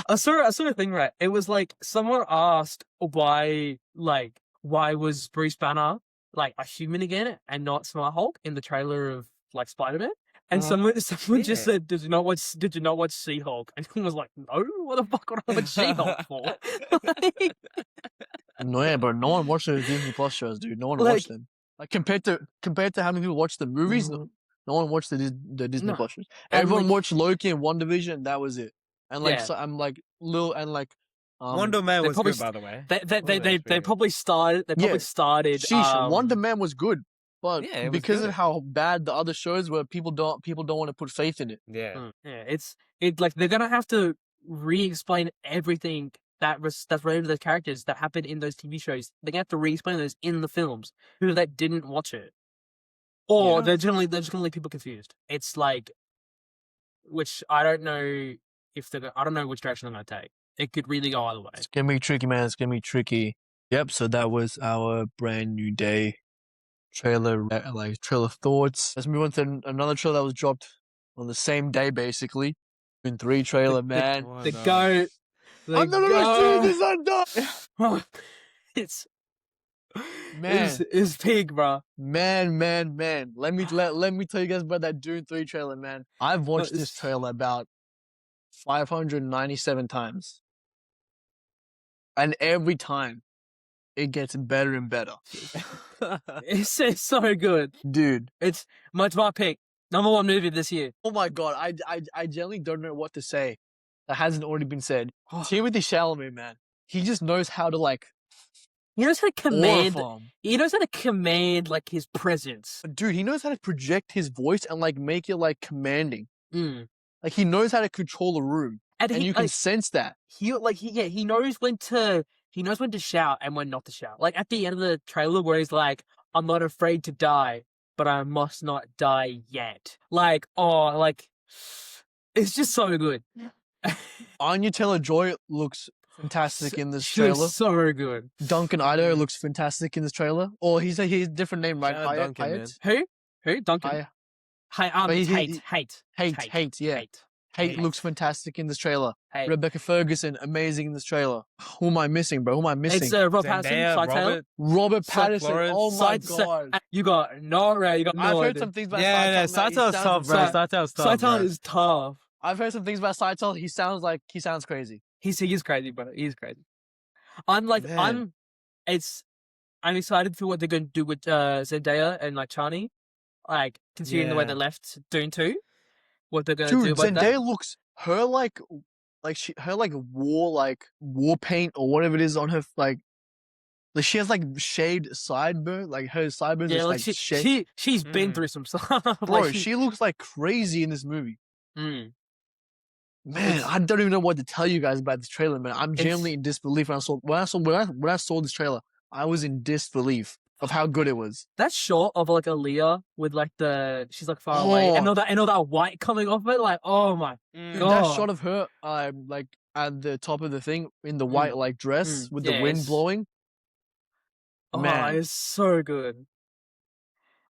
I saw a thing right. It was like someone asked why was Bruce Banner like a human again and not Smart Hulk in the trailer of like Spider-Man? And someone just yeah. said, Did you not watch She-Hulk? And he was like, no, what the fuck would I watch She-Hulk for? Like, No, yeah, but no one watched those Disney Plus shows, dude. No one Like- watched them. Like compared to how many people watch the movies, Mhm. no one watched the Disney No. Plus shows. And, Everyone like- watched Loki and WandaVision, and that was it. And like Yeah. so, I'm like Lil and like Wonder Man they was probably good, by the way. they Wonder Man's they pretty probably started started Sheesh, Wonder Man was good, but Yeah, it was because good. of how bad the other shows were, people don't want to put faith in it. Yeah. Yeah, it's like they're gonna have to re-explain everything that's related to the characters that happened in those TV shows. They're gonna have to re-explain those in the films. People that didn't watch it, or Yeah. they're just gonna leave people confused. It's like, which I don't know if I don't know which direction they're gonna take. It could really go either way. It's gonna be tricky, man. It's gonna be tricky. Yep. So that was our brand new day trailer, trailer thoughts. Let's move on to another trailer that was dropped on the same day, basically. Dune 3 trailer, man. Oh, The no. goat. I'm not gonna see this. I'm done. It's Man, it's peak, bro. man. Let me tell you guys about that Dune 3 trailer, man. I've watched this it's- trailer about 597 times. And every time it gets better and better. It's so good. Dude. It's my pick. Number 1 movie this year. Oh my god, I generally don't know what to say that hasn't already been said. Oh. Timothy Chalamet, man. He just knows how to like He knows how to command. aura-farm. He knows how to command like his presence. Dude, he knows how to project his voice and like make it like commanding. Mm. Like he knows how to control a room. And he, you can like, sense that. he knows when to shout and when not to shout. Like at the end of the trailer where he's like, "I'm not afraid to die, but I must not die yet." Like, oh, like it's just so good. Anya Taylor-Joy looks fantastic in this She looks trailer. so good. Duncan Idaho looks fantastic in this trailer. Or he's a different name, right? Shout out Duncan, man. Who? Duncan. But he's- Hate. yeah. Hate looks fantastic in this trailer. Hate. Rebecca Ferguson, amazing in this trailer. Who am I missing, bro? Who am I missing? It's Rob Pattinson, Zendaya, Side Taylor. Robert. Robert Seth Pattinson. Lawrence. Oh my Side- god. You got no right. You got no I've heard idea. some things about Yeah, Side Taylor, man. He Saito's sounds tough, bro. insane. Saito's tough, Side Taylor bro. is tough. I've heard some things about Side Taylor. He sounds crazy. He is crazy, bro. He's crazy. I'm like, Man. I'm excited for what they're going to do with Zendaya and like Chani, like considering the way Yeah. they left Dune 2, what they're going to do Dude, about Zendaya that. looks her war paint or whatever it is on her like she has like shaved sideburn, like her sideburns Yeah, is like like shaved. she's been Mm. through some stuff. Bro, like, she looks like crazy in this movie. Mm. Man, It's- I don't even know what to tell you guys about this trailer, man. I'm It's- genuinely in disbelief when I saw this trailer. I was in disbelief of how good it was. That shot of like Aaliyah with like she's like far away and Oh. all that white coming off it, like oh my Mm. Dude, God. that shot of her, like at the top of the thing in the white like dress with the Yeah, wind it's- blowing. oh, Man. it's so good.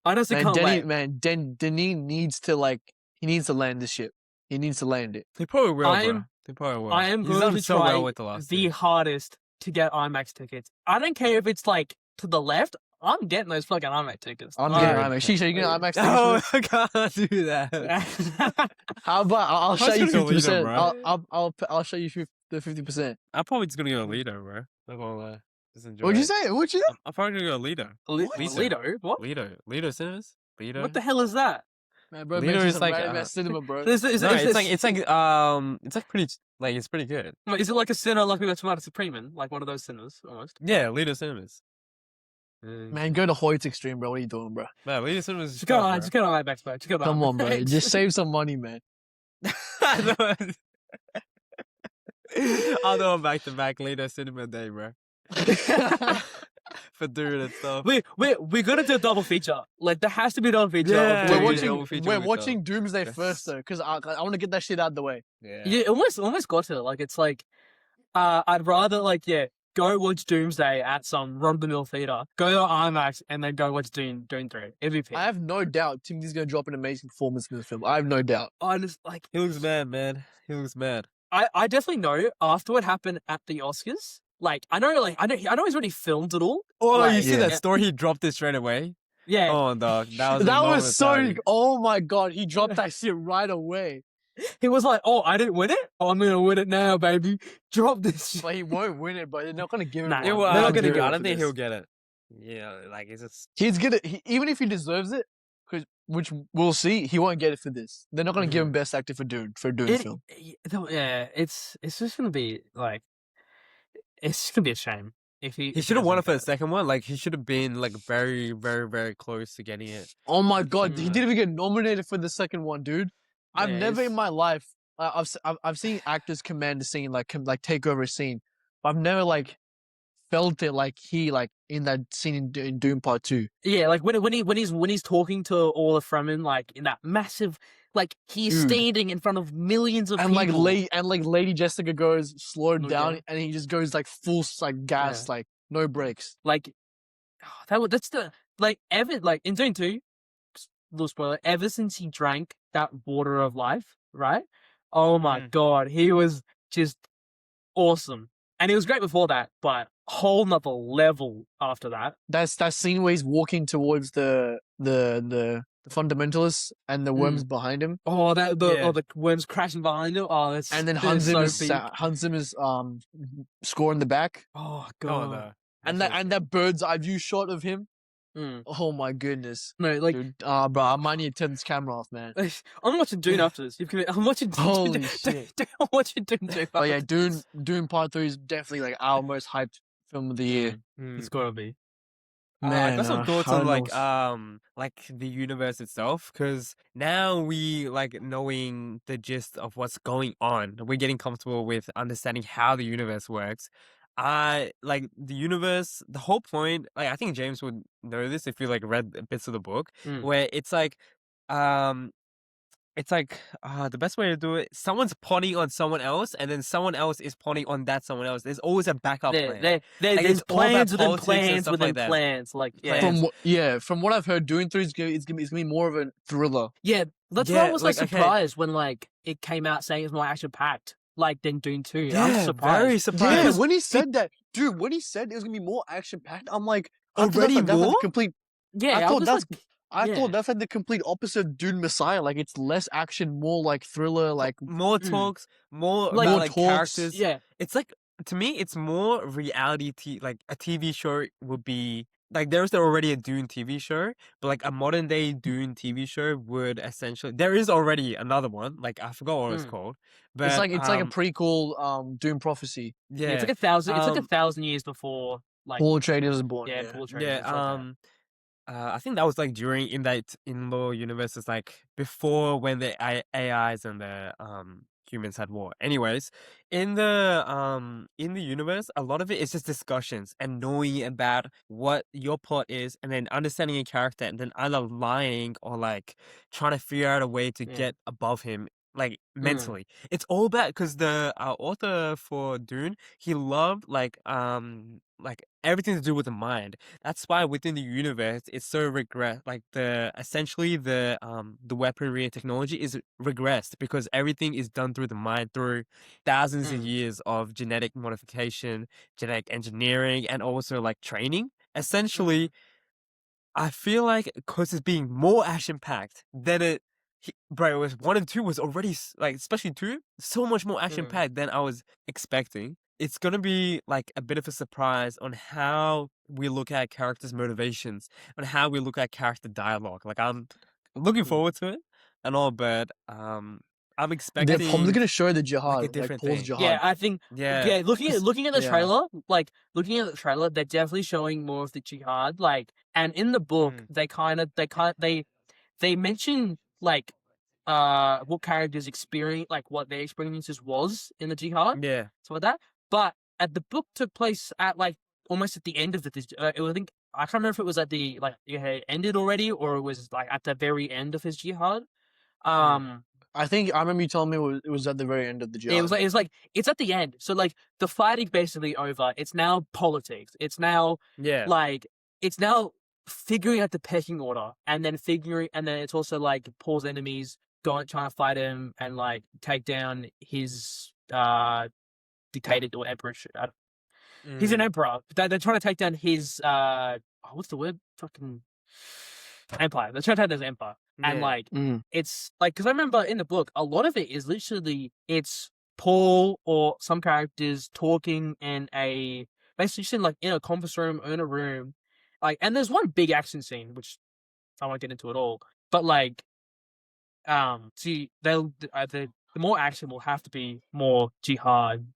I honestly Man, can't wait. Denis needs to land this ship. He needs to land it. They probably will, I'm- bro. They probably will. I am He's going done to so try well with the last the two. hardest to get IMAX tickets. I don't care if it's like to the left. I'm getting those fucking IMAX tickets. I'm All getting right. IMAX. Shisha, you getting IMAX tickets for No, this? I can't do that. How about I'll How show you much gonna go 50%. Lido, I'll show you the 50%. I'm probably just gonna go Lido, bro. Not gonna lie. Just enjoy What'd you it. say? What'd you say? I'm probably gonna go Lido. Lido? What? Lido cinemas? Lido? What the hell is that? Man, bro, Lido mentioned is some like, random ass cinema, bro. Is, No, it's like pretty, like, it's pretty good. is it like a cinema like we got Tomato Supreme in? Like one of those cinemas, almost? Yeah, Lido cinemas. Man, go to Hoyt's Extreme, bro. What are you doing, bro? Man, Lido cinemas is Just go tough, on, bro. just go on IMAX, bro. Just go on Come on, bro. IMAX. Just save some money, man. I'll do a back-to-back Lido cinema day, bro. For Dune and stuff. We're gonna do a double feature. Like there has to be a double feature. Yeah. of We're Dune. Yeah, watching. double feature We're with watching Doomsday Yes. first though, because I want to get that shit out of the way. Yeah. Yeah, almost got to. Like it's like, I'd rather like go watch Doomsday at some run-of-the-mill theater, go to IMAX, and then go watch Dune 3. MVP. I have no doubt Timothy's gonna drop an amazing performance in this film. I have no doubt. I just like He looks mad, man. He looks mad. I definitely know after what happened at the Oscars. Like I know he's already filmed it all. Oh, Like, you see yeah. that story? He dropped it straight away. Yeah, Oh, dog. That was a That moment was so. of timing. Oh my god, he dropped that shit right away. he was like, "Oh, I didn't win it. Oh, I'm gonna win it now, baby. Drop this." Shit. But he won't win it. But they're not gonna give him. Nah, one. It will, They're not I gonna do. give I it don't for think this. he'll get it. Yeah, like it's just. He's gonna. Even if he deserves it, which we'll see, he won't get it for this. They're not gonna give him Best Actor for Dune film. Yeah, it's just gonna be like, it's just gonna be a shame if He if should have won it doesn't for the get second one. Like he should have been like very, very, very close to getting it. Oh my god, he Mm. didn't even get nominated for the second one, dude. I've Yeah, never in it's- my life, I've seen actors command a scene, like take over a scene, but I've never like felt it like he like in that scene in Doom Part 2. Yeah, like when he's talking to all the Fremen, like in that massive, like he's Dude. standing in front of millions of And people. like Lady Jessica goes slow Slow down, down. and he just goes like full like gas, like no brakes. Like that's the like ever like in Dune 2, little spoiler, ever since he drank that water of life, right? Oh my god, he was just awesome. And he was great before that, but whole nother level after that. That's that scene where he's walking towards the fundamentalists and the worms behind him, Oh, Yeah. the worms crashing behind him. Oh, that's and then that's Hans Zimmer's so peak. Hans Zimmer's score in the back, Oh Oh, god. no. and that bird's eye view shot of him. Mm. Oh my goodness, No, like dude. Bro, I might need to turn this camera off, man. I'm watching Dune after this. I'm watching Holy Dune, shit. I'm watching Dune 2. But yeah, Dune Part 3 is definitely like our most hyped film of the year. It's gotta be. Man, I got some thoughts I on don't know. like the universe itself, because now we like knowing the gist of what's going on. We're getting comfortable with understanding how the universe works. I like the universe. The whole point, like I think James would know this if you like read bits of the book, Mm. where it's like the best way to do it. Someone's pawning on someone else, and then someone else is pawning on that someone else. There's always a backup plan. Like, There's it's all about plans within politics and plans stuff within like that. plans. Like yeah, Plans. From what I've heard, Dune 3 is gonna be more of a thriller. yeah. That's why I Yeah, was like like, okay. surprised when like it came out saying it's more action packed. Like than Dune 2. I was Yeah, surprised. very Yeah, surprised. when he said that, dude, when he said it was gonna be more action packed, I'm like, I thought Already that's like the more? complete. Yeah, I I thought was that's- like, I Yeah. thought that's like the complete opposite of Dune Messiah. Like it's less action, more like thriller, like More talks, more Like- about, More like talks. characters. yeah, It's like to me, it's more reality. Like a TV show would be like there's already a Dune TV show, but like a modern day Dune TV show would essentially. There is already another one. Like I forgot what it's Mm. called, but it's like a prequel, Dune Prophecy. yeah, it's like 1,000. It's like um, 1,000 years before. Like Paul Atreides was born. yeah, Yeah, Paul Atreides, yeah. it's like that. I think that was like during in that in-law universe. It's like before when the AIs and the humans had war. Anyways, in the universe, a lot of it is just discussions and knowing about what your plot is, and then understanding a character, and then either lying or like trying to figure out a way to Yeah. get above him. Like mentally, it's all about because the author for Dune, he loved like everything to do with the mind. That's why within the universe it's so regress. Like essentially the weaponry and technology is regressed because everything is done through the mind through thousands of years of genetic modification, genetic engineering, and also like training. Essentially, I feel like because it's being more action packed than bro, it was 1 and 2 was already like, especially 2, so much more action packed than I was expecting. It's gonna be like a bit of a surprise on how we look at characters' motivations, on how we look at character dialogue. Like I'm looking forward to it and all, but I'm They're probably expecting gonna show the like a jihad, like different Paul's thing. jihad. Yeah, I think. Yeah, Yeah, looking at 'Cause- looking at the yeah. trailer, they're definitely showing more of the jihad. Like, and in the book, they mention like what characters experience, like what their experiences was in the jihad, yeah, so like that. But the book took place at like almost at the end of it was, I think, I can't remember if it was at the like it had ended already or it was like at the very end of his jihad. Um, I think I remember you telling me it was at the very end of the jihad. it was like it's at the end. So like the fighting's basically over. It's now politics. It's now yeah. like it's now figuring out the pecking order, and then it's also like Paul's enemies trying to fight him and like take down his dictator or emperor. He's an emperor. They're trying to take down his what's the word? Fucking empire. They're trying to take down his empire. And Yeah. like it's like, because I remember in the book a lot of it is literally it's Paul or some characters talking in a basically just in a conference room or in a room, like, and there's one big action scene which I won't get into at all, but like see the more action will have to be more jihad.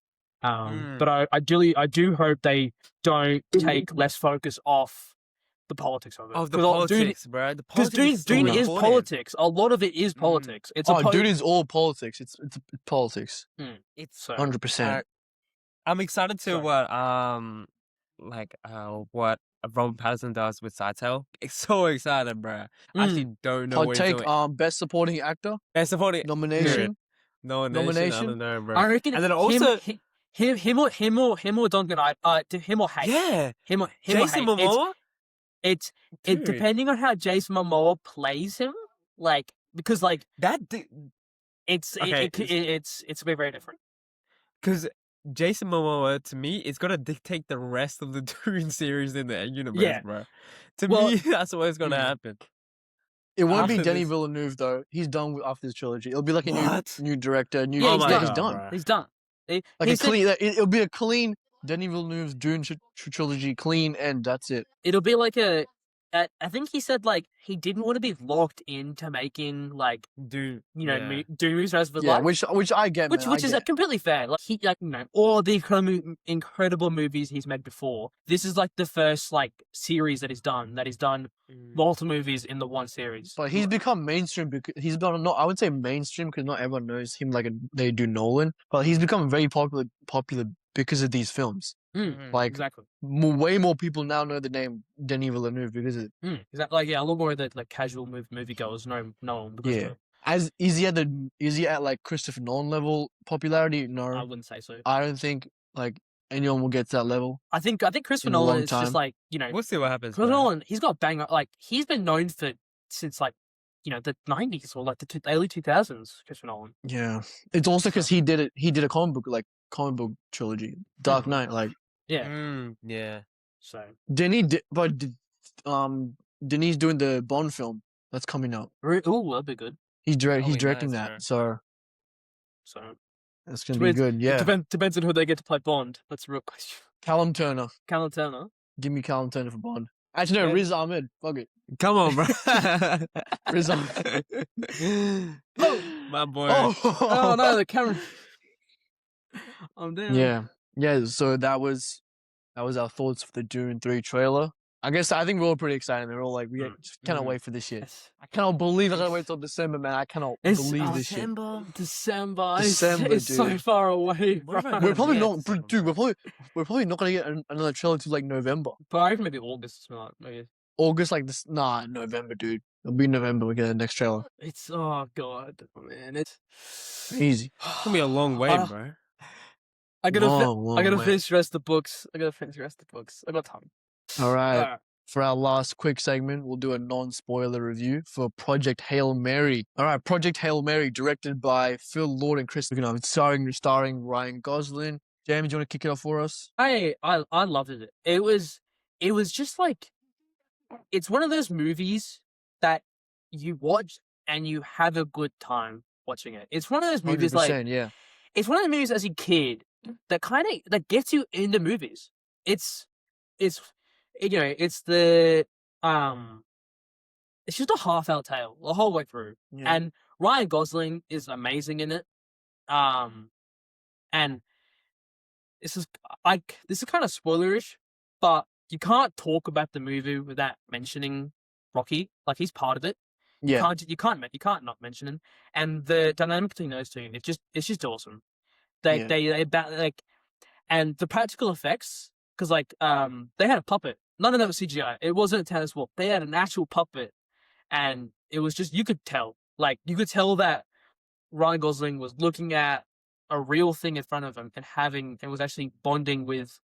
But I do hope they don't take less focus off the politics of it. Of the 'Cause politics, bro. The because politics is so Dune is important. politics. A lot of it is politics. It's Dude is all politics. It's politics. It's so 100%. I'm excited to Sorry. what Robert Pattinson does with Scytale. It's so excited, bro. I actually don't know Hot what he's take. doing. Best supporting actor Best supporting nomination. nomination. I don't know, bro. I reckon and then also him or Duncan. Him or hate. yeah, Him or Jason hate. Momoa. It depending on how Jason Momoa plays him, like, because like it's Okay, it's very different. because Jason Momoa to me is gonna dictate the rest of the Dune series in the universe, Yeah. bro. To Well, me, that's what's gonna happen. It won't be After Denis this- Villeneuve though. He's done after this trilogy. It'll be like a What? new director. New. Yeah, Oh he's my done. He's God, done. bro. He's done. Like He a said clean. It'll be a clean Denis Villeneuve's Dune trilogy, clean, and that's it. it'll be like I think he said like he didn't want to be locked into making like Dune, Dune movies for the rest of his Yeah, life. which I get, Which man, is completely fair. Like he all the incredible movies he's made before. This is like the first like series that he's done. Multiple movies in the one series. But he's become mainstream because he's become not. I would say mainstream because not everyone knows him like they do Nolan. But he's become very popular because of these films. Like Exactly. way more people now know the name Denis Villeneuve because of Exactly. Like, yeah, a lot more of the like casual moviegoers know him because of it. Is he at like Christopher Nolan level popularity? No, I wouldn't say so. I don't think like anyone will get to that level. I think Christopher in a Nolan long is just time. like We'll see what happens. Christopher bro. Nolan. He's got bang like he's been known for since like the 90s or like the early 2000s. Christopher Nolan. Yeah, it's also because he did a comic book trilogy, Dark Knight. Like Yeah. Yeah. So Denis doing the Bond film that's coming out. ooh, that'd be good. He's That'll be directing nice, that, bro. so So that's gonna be good. Yeah, depends on who they get to play Bond. That's a real question. Callum Turner. Callum Turner. Give me Callum Turner for Bond. Actually, no, Yeah. Riz Ahmed. Fuck it. Come on, bro. Riz Ahmed. My boy. Oh no, the camera. I'm down. Yeah. So that was our thoughts for the Dune 3 trailer. I think we're all pretty excited. We're all like, we just cannot wait for this shit. Yes. I cannot believe I gotta wait till December, man. I cannot believe this shit. December. December, It's so dude. far away. What Bro. about We're probably Yeah, not, December. dude. We're probably not gonna get another trailer till like November, But I reckon maybe August. Maybe. August, like this. Nah, November, dude. It'll be November. We get the next trailer. It's oh god, man. It's Easy. It's gonna be a long wait, bro. I gotta I long gotta way. finish the rest of the books. I got time. All right. Alright. For our last quick segment, we'll do a non-spoiler review for Project Hail Mary. All right, Project Hail Mary, directed by Phil Lord and Chris McKenna, starring Ryan Gosling. James, do you want to kick it off for us? I loved it. It was just like it's one of those movies that you watch and you have a good time watching it. It's one of those movies like 100%, yeah. it's one of the movies as a kid that kind of that gets you into movies. It's it's it's the it's just a heartfelt tale the whole way through. Yeah. And Ryan Gosling is amazing in it. And this is this is kind of spoilerish, but you can't talk about the movie without mentioning Rocky. Like he's part of it. Yeah. You can't not mention him. And the dynamic between those two, it's just awesome. Yeah. Like and the practical effects because they had a puppet. None of that was CGI. It wasn't a tennis ball. They had an actual puppet, and it was just you could tell that Ryan Gosling was looking at a real thing in front of him and was actually bonding with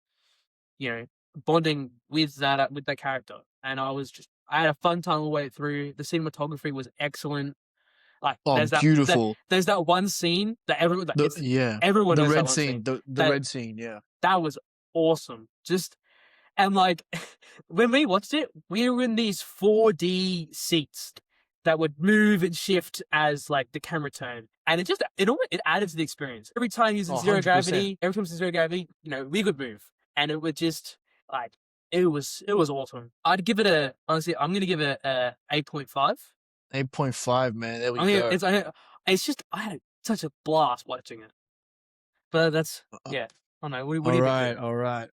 with that character. And I had a fun time all the way through. The cinematography was excellent. Like Oh, beautiful. there's that one scene that Yeah. everyone The knows that red one scene, scene. the red scene, yeah. That was awesome. Just and like when we watched it, we were in these 4D seats that would move and shift as like the camera turned, and it added to the experience. Every time using Oh, 100%. zero gravity, we could move, and it would just like it was awesome. I'd give it honestly, I'm gonna give it a 8.5. 8.5, man. There we I mean, go. it's just I had such a blast watching it. But that's Uh, yeah. I don't know. What All do you right, think?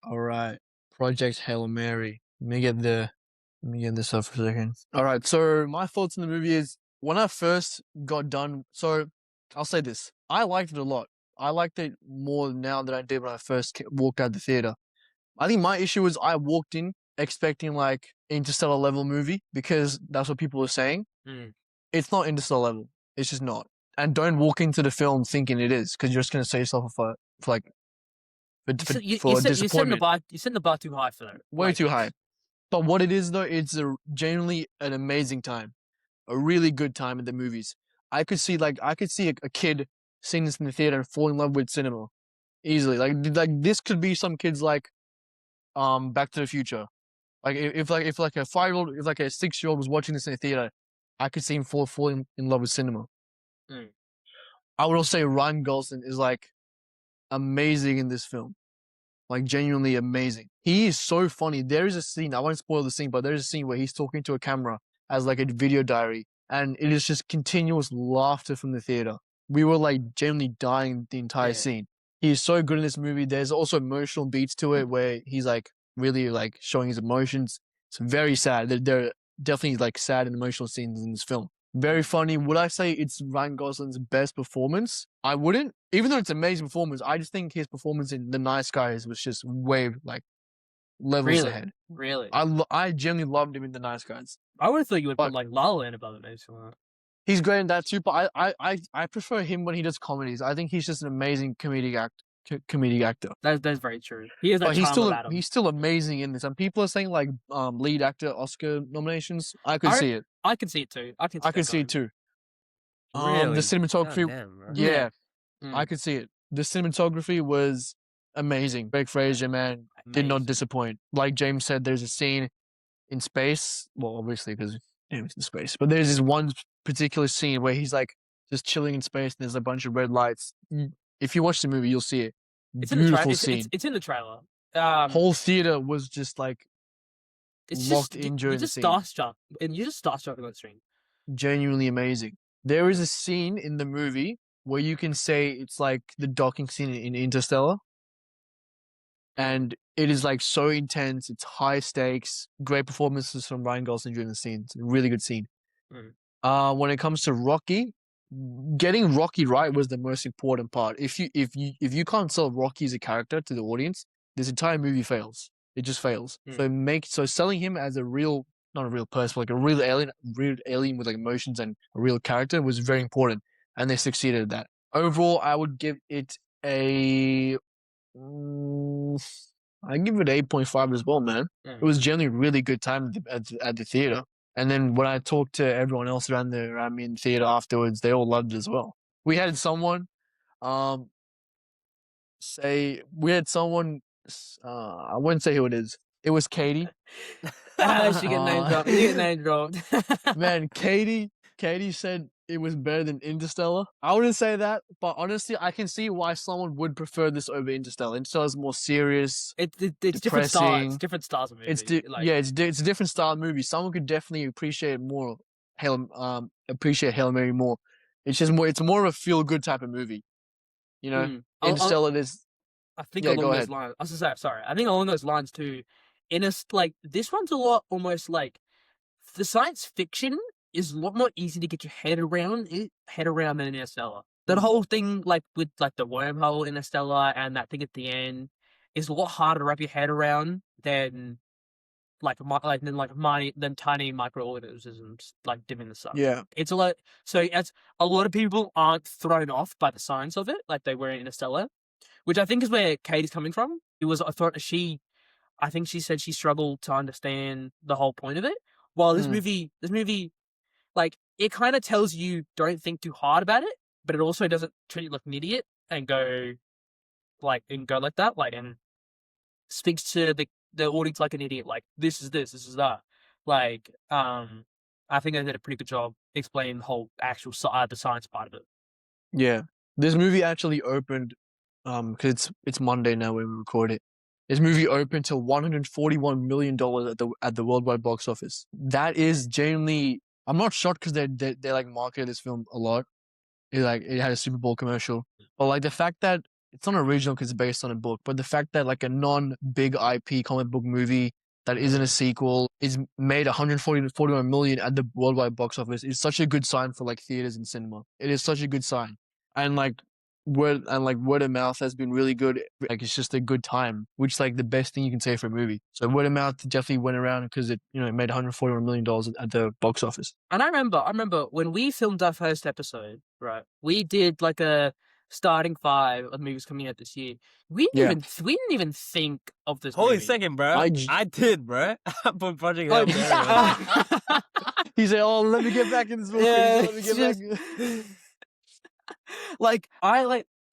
all right. Project Hail Mary. Let me get this up for a second. All right, so my thoughts on the movie is when I first got done. So I'll say this: I liked it a lot. I liked it more now than I did when I first walked out the theater. I think my issue was I walked in expecting like Interstellar level movie because that's what people were saying. Mm. It's not Interstellar level. It's just not. And don't walk into the film thinking it is because you're just gonna set yourself up for like for disappointment. You set the bar too high for that. Way too high. But what it is though, it's genuinely an amazing time, a really good time at the movies. I could see a kid seeing this in the theater and fall in love with cinema easily. Like this could be some kids like Back to the Future. Like if like a 5-year-old, if like a 6-year-old was watching this in the theater, I could see him fall in love with cinema. Mm. I would also say Ryan Gosling is like amazing in this film. Like genuinely amazing. He is so funny. There is a scene, I won't spoil the scene, but there's a scene where he's talking to a camera as like a video diary, and it is just continuous laughter from the theater. We were like genuinely dying the entire Yeah. scene. He is so good in this movie. There's also emotional beats to it where he's like really like showing his emotions. It's very sad. There are definitely like sad and emotional scenes in this film. Very funny. Would I say it's Ryan Gosling's best performance? I wouldn't. Even though it's an amazing performance, I just think his performance in The Nice Guys was just way like levels ahead. Really? I genuinely loved him in The Nice Guys. I would have thought you would But put like La La Land above it, maybe. he's great in that too. But I prefer him when he does comedies. I think he's just an amazing comedic actor. That's very true. He has that But charm about him. he's still amazing in this. And people are saying like lead actor Oscar nominations. I could see it. I can see it too. I could see it too. Really? The cinematography, Goddamn, bro. yeah, Mm. I could see it. The cinematography was amazing. Greg Fraser, man, did not Amazing. disappoint. Like James said, there's a scene in space. Well, obviously because it's in space, but there's this one particular scene where he's like just chilling in space, and there's a bunch of red lights. If you watch the movie, you'll see it. It's Beautiful scene. It's in the trailer. Whole theater was just like It's locked just in during you the just scene. starstruck, and you just starstruck on that screen. Genuinely amazing. There is a scene in the movie where you can say it's like the docking scene in Interstellar. And it is like so intense. It's high stakes. Great performances from Ryan Gosling during the scene. It's a really good scene. Mm. When it comes to Rocky, getting Rocky right was the most important part. If you can't sell Rocky as a character to the audience, this entire movie fails. It just fails. So selling him as a real, not a real person, like a real alien with like emotions and a real character was very important, and they succeeded at that. Overall, I would give it a I give it 8.5 as well, man. It was generally a really good time at the theater. And then when I talked to everyone else around me in the theater afterwards, they all loved it as well. We had someone um I wouldn't say who it is. It was Katie. She get name dropped. You get name dropped. Man, Katie said it was better than Interstellar. I wouldn't say that, but honestly, I can see why someone would prefer this over Interstellar. Interstellar's more serious, It's different styles. depressing. Different styles of movie. It's it's a different style of movie. Someone could definitely appreciate more. Appreciate Hail Mary more. It's just more. It's more of a feel good type of movie. You know, Interstellar is. I think Yeah, along go those ahead. lines. I was gonna say, sorry. I think along those lines too. Like this one's a lot almost like the science fiction is a lot more easy to get your head around than Interstellar. That whole thing, like with like the wormhole in Interstellar and that thing at the end, is a lot harder to wrap your head around than than tiny microorganisms like dim in the sun. Yeah. It's a lot. So it's a lot of people aren't thrown off by the science of it, like they were in Interstellar, which I think is where Katie's coming from. I think she said she struggled to understand the whole point of it. While this movie, like it kind of tells you don't think too hard about it, but it also doesn't treat you like an idiot and go like that, like and speaks to the audience like an idiot, like this is that. Like, I think they did a pretty good job explaining the whole actual the science part of it. Yeah, this movie actually opened, because it's Monday now when we record it. This movie opened to $141 million at the worldwide box office. That is genuinely. I'm not shocked because they like marketed this film a lot. It had a Super Bowl commercial, but like the fact that it's not original because it's based on a book, but the fact that like a non-big IP comic book movie that isn't a sequel is made 141 million at the worldwide box office is such a good sign for like theaters and cinema. It is such a good sign, and word of mouth has been really good. Like it's just a good time, which is like the best thing you can say for a movie. So word of mouth definitely went around because it it made $141 million at the box office. And I remember when we filmed our first episode, right? We did like a starting 5 of movies coming out this year. We didn't even think of this Holy movie. second, bro. I did, bro. For Project Oh, Hail Mary. He said, "Oh, let me get back in this movie. Yeah, Let me get back."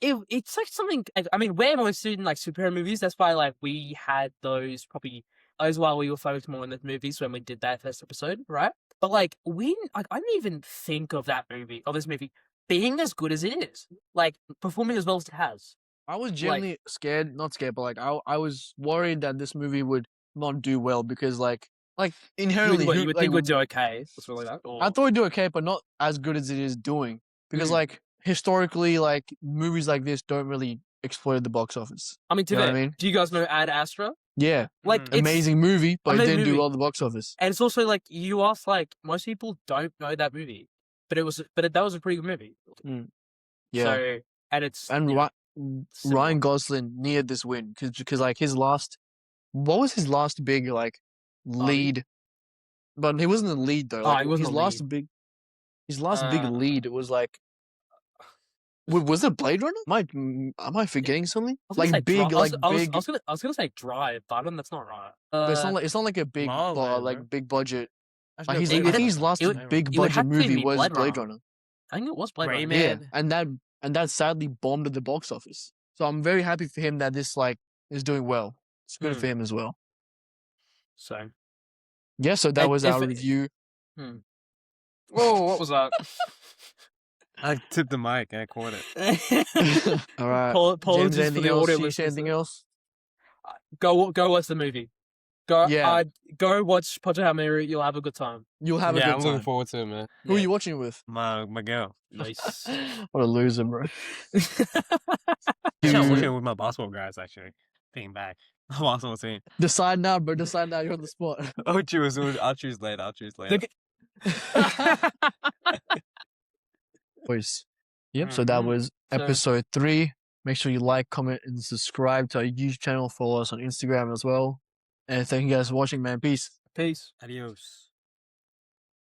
it's like something. I mean, we're mostly in like superhero movies. That's why like we had those while we were focused more on the movies when we did that first episode, right? But like I didn't even think of this movie being as good as it is, like performing as well as it has. I was genuinely scared, not scared, but like I was worried that this movie would not do well because like inherently You would think we'd do okay, or something like that. Or... I thought we'd do okay, but not as good as it is doing because like historically, like movies like this don't really explode the box office. I mean, do you guys know Ad Astra? Yeah, like amazing movie, but it didn't do well at the box office. And it's also like you ask, like most people don't know that movie, but that was a pretty good movie. Yeah, so Ryan Gosling needed this win because like what was his last big like lead? But he wasn't the lead though. Like, he wasn't his last big lead was like. Was it Blade Runner? Am I forgetting something? Like big, I was gonna say Drive, but that's not right. It's not like a big big budget. I think his last big budget movie was Blade Runner. I think it was Blade Runner. Yeah, and that sadly bombed at the box office. So I'm very happy for him that this like is doing well. It's good for him as well. So yeah, so that was our review. Whoa, what was that? I tipped the mic and I caught it. All right. Apologies for the audio listeners. Anything else? Go watch the movie. Go watch Project Hail Mary. You'll have a good time. You'll have a good time. I'm looking forward to it, man. Who are you watching it with? My girl. Nice. What a loser, bro. I'm watching it with my basketball guys, actually. Thinking back. My basketball team. Decide now, bro. Decide now. You're on the spot. I'll choose later. Boys. Yep. So that was episode 3. Make sure you like, comment, and subscribe to our YouTube channel. Follow us on Instagram as well. And thank you guys for watching, man. Peace. Peace. Adios.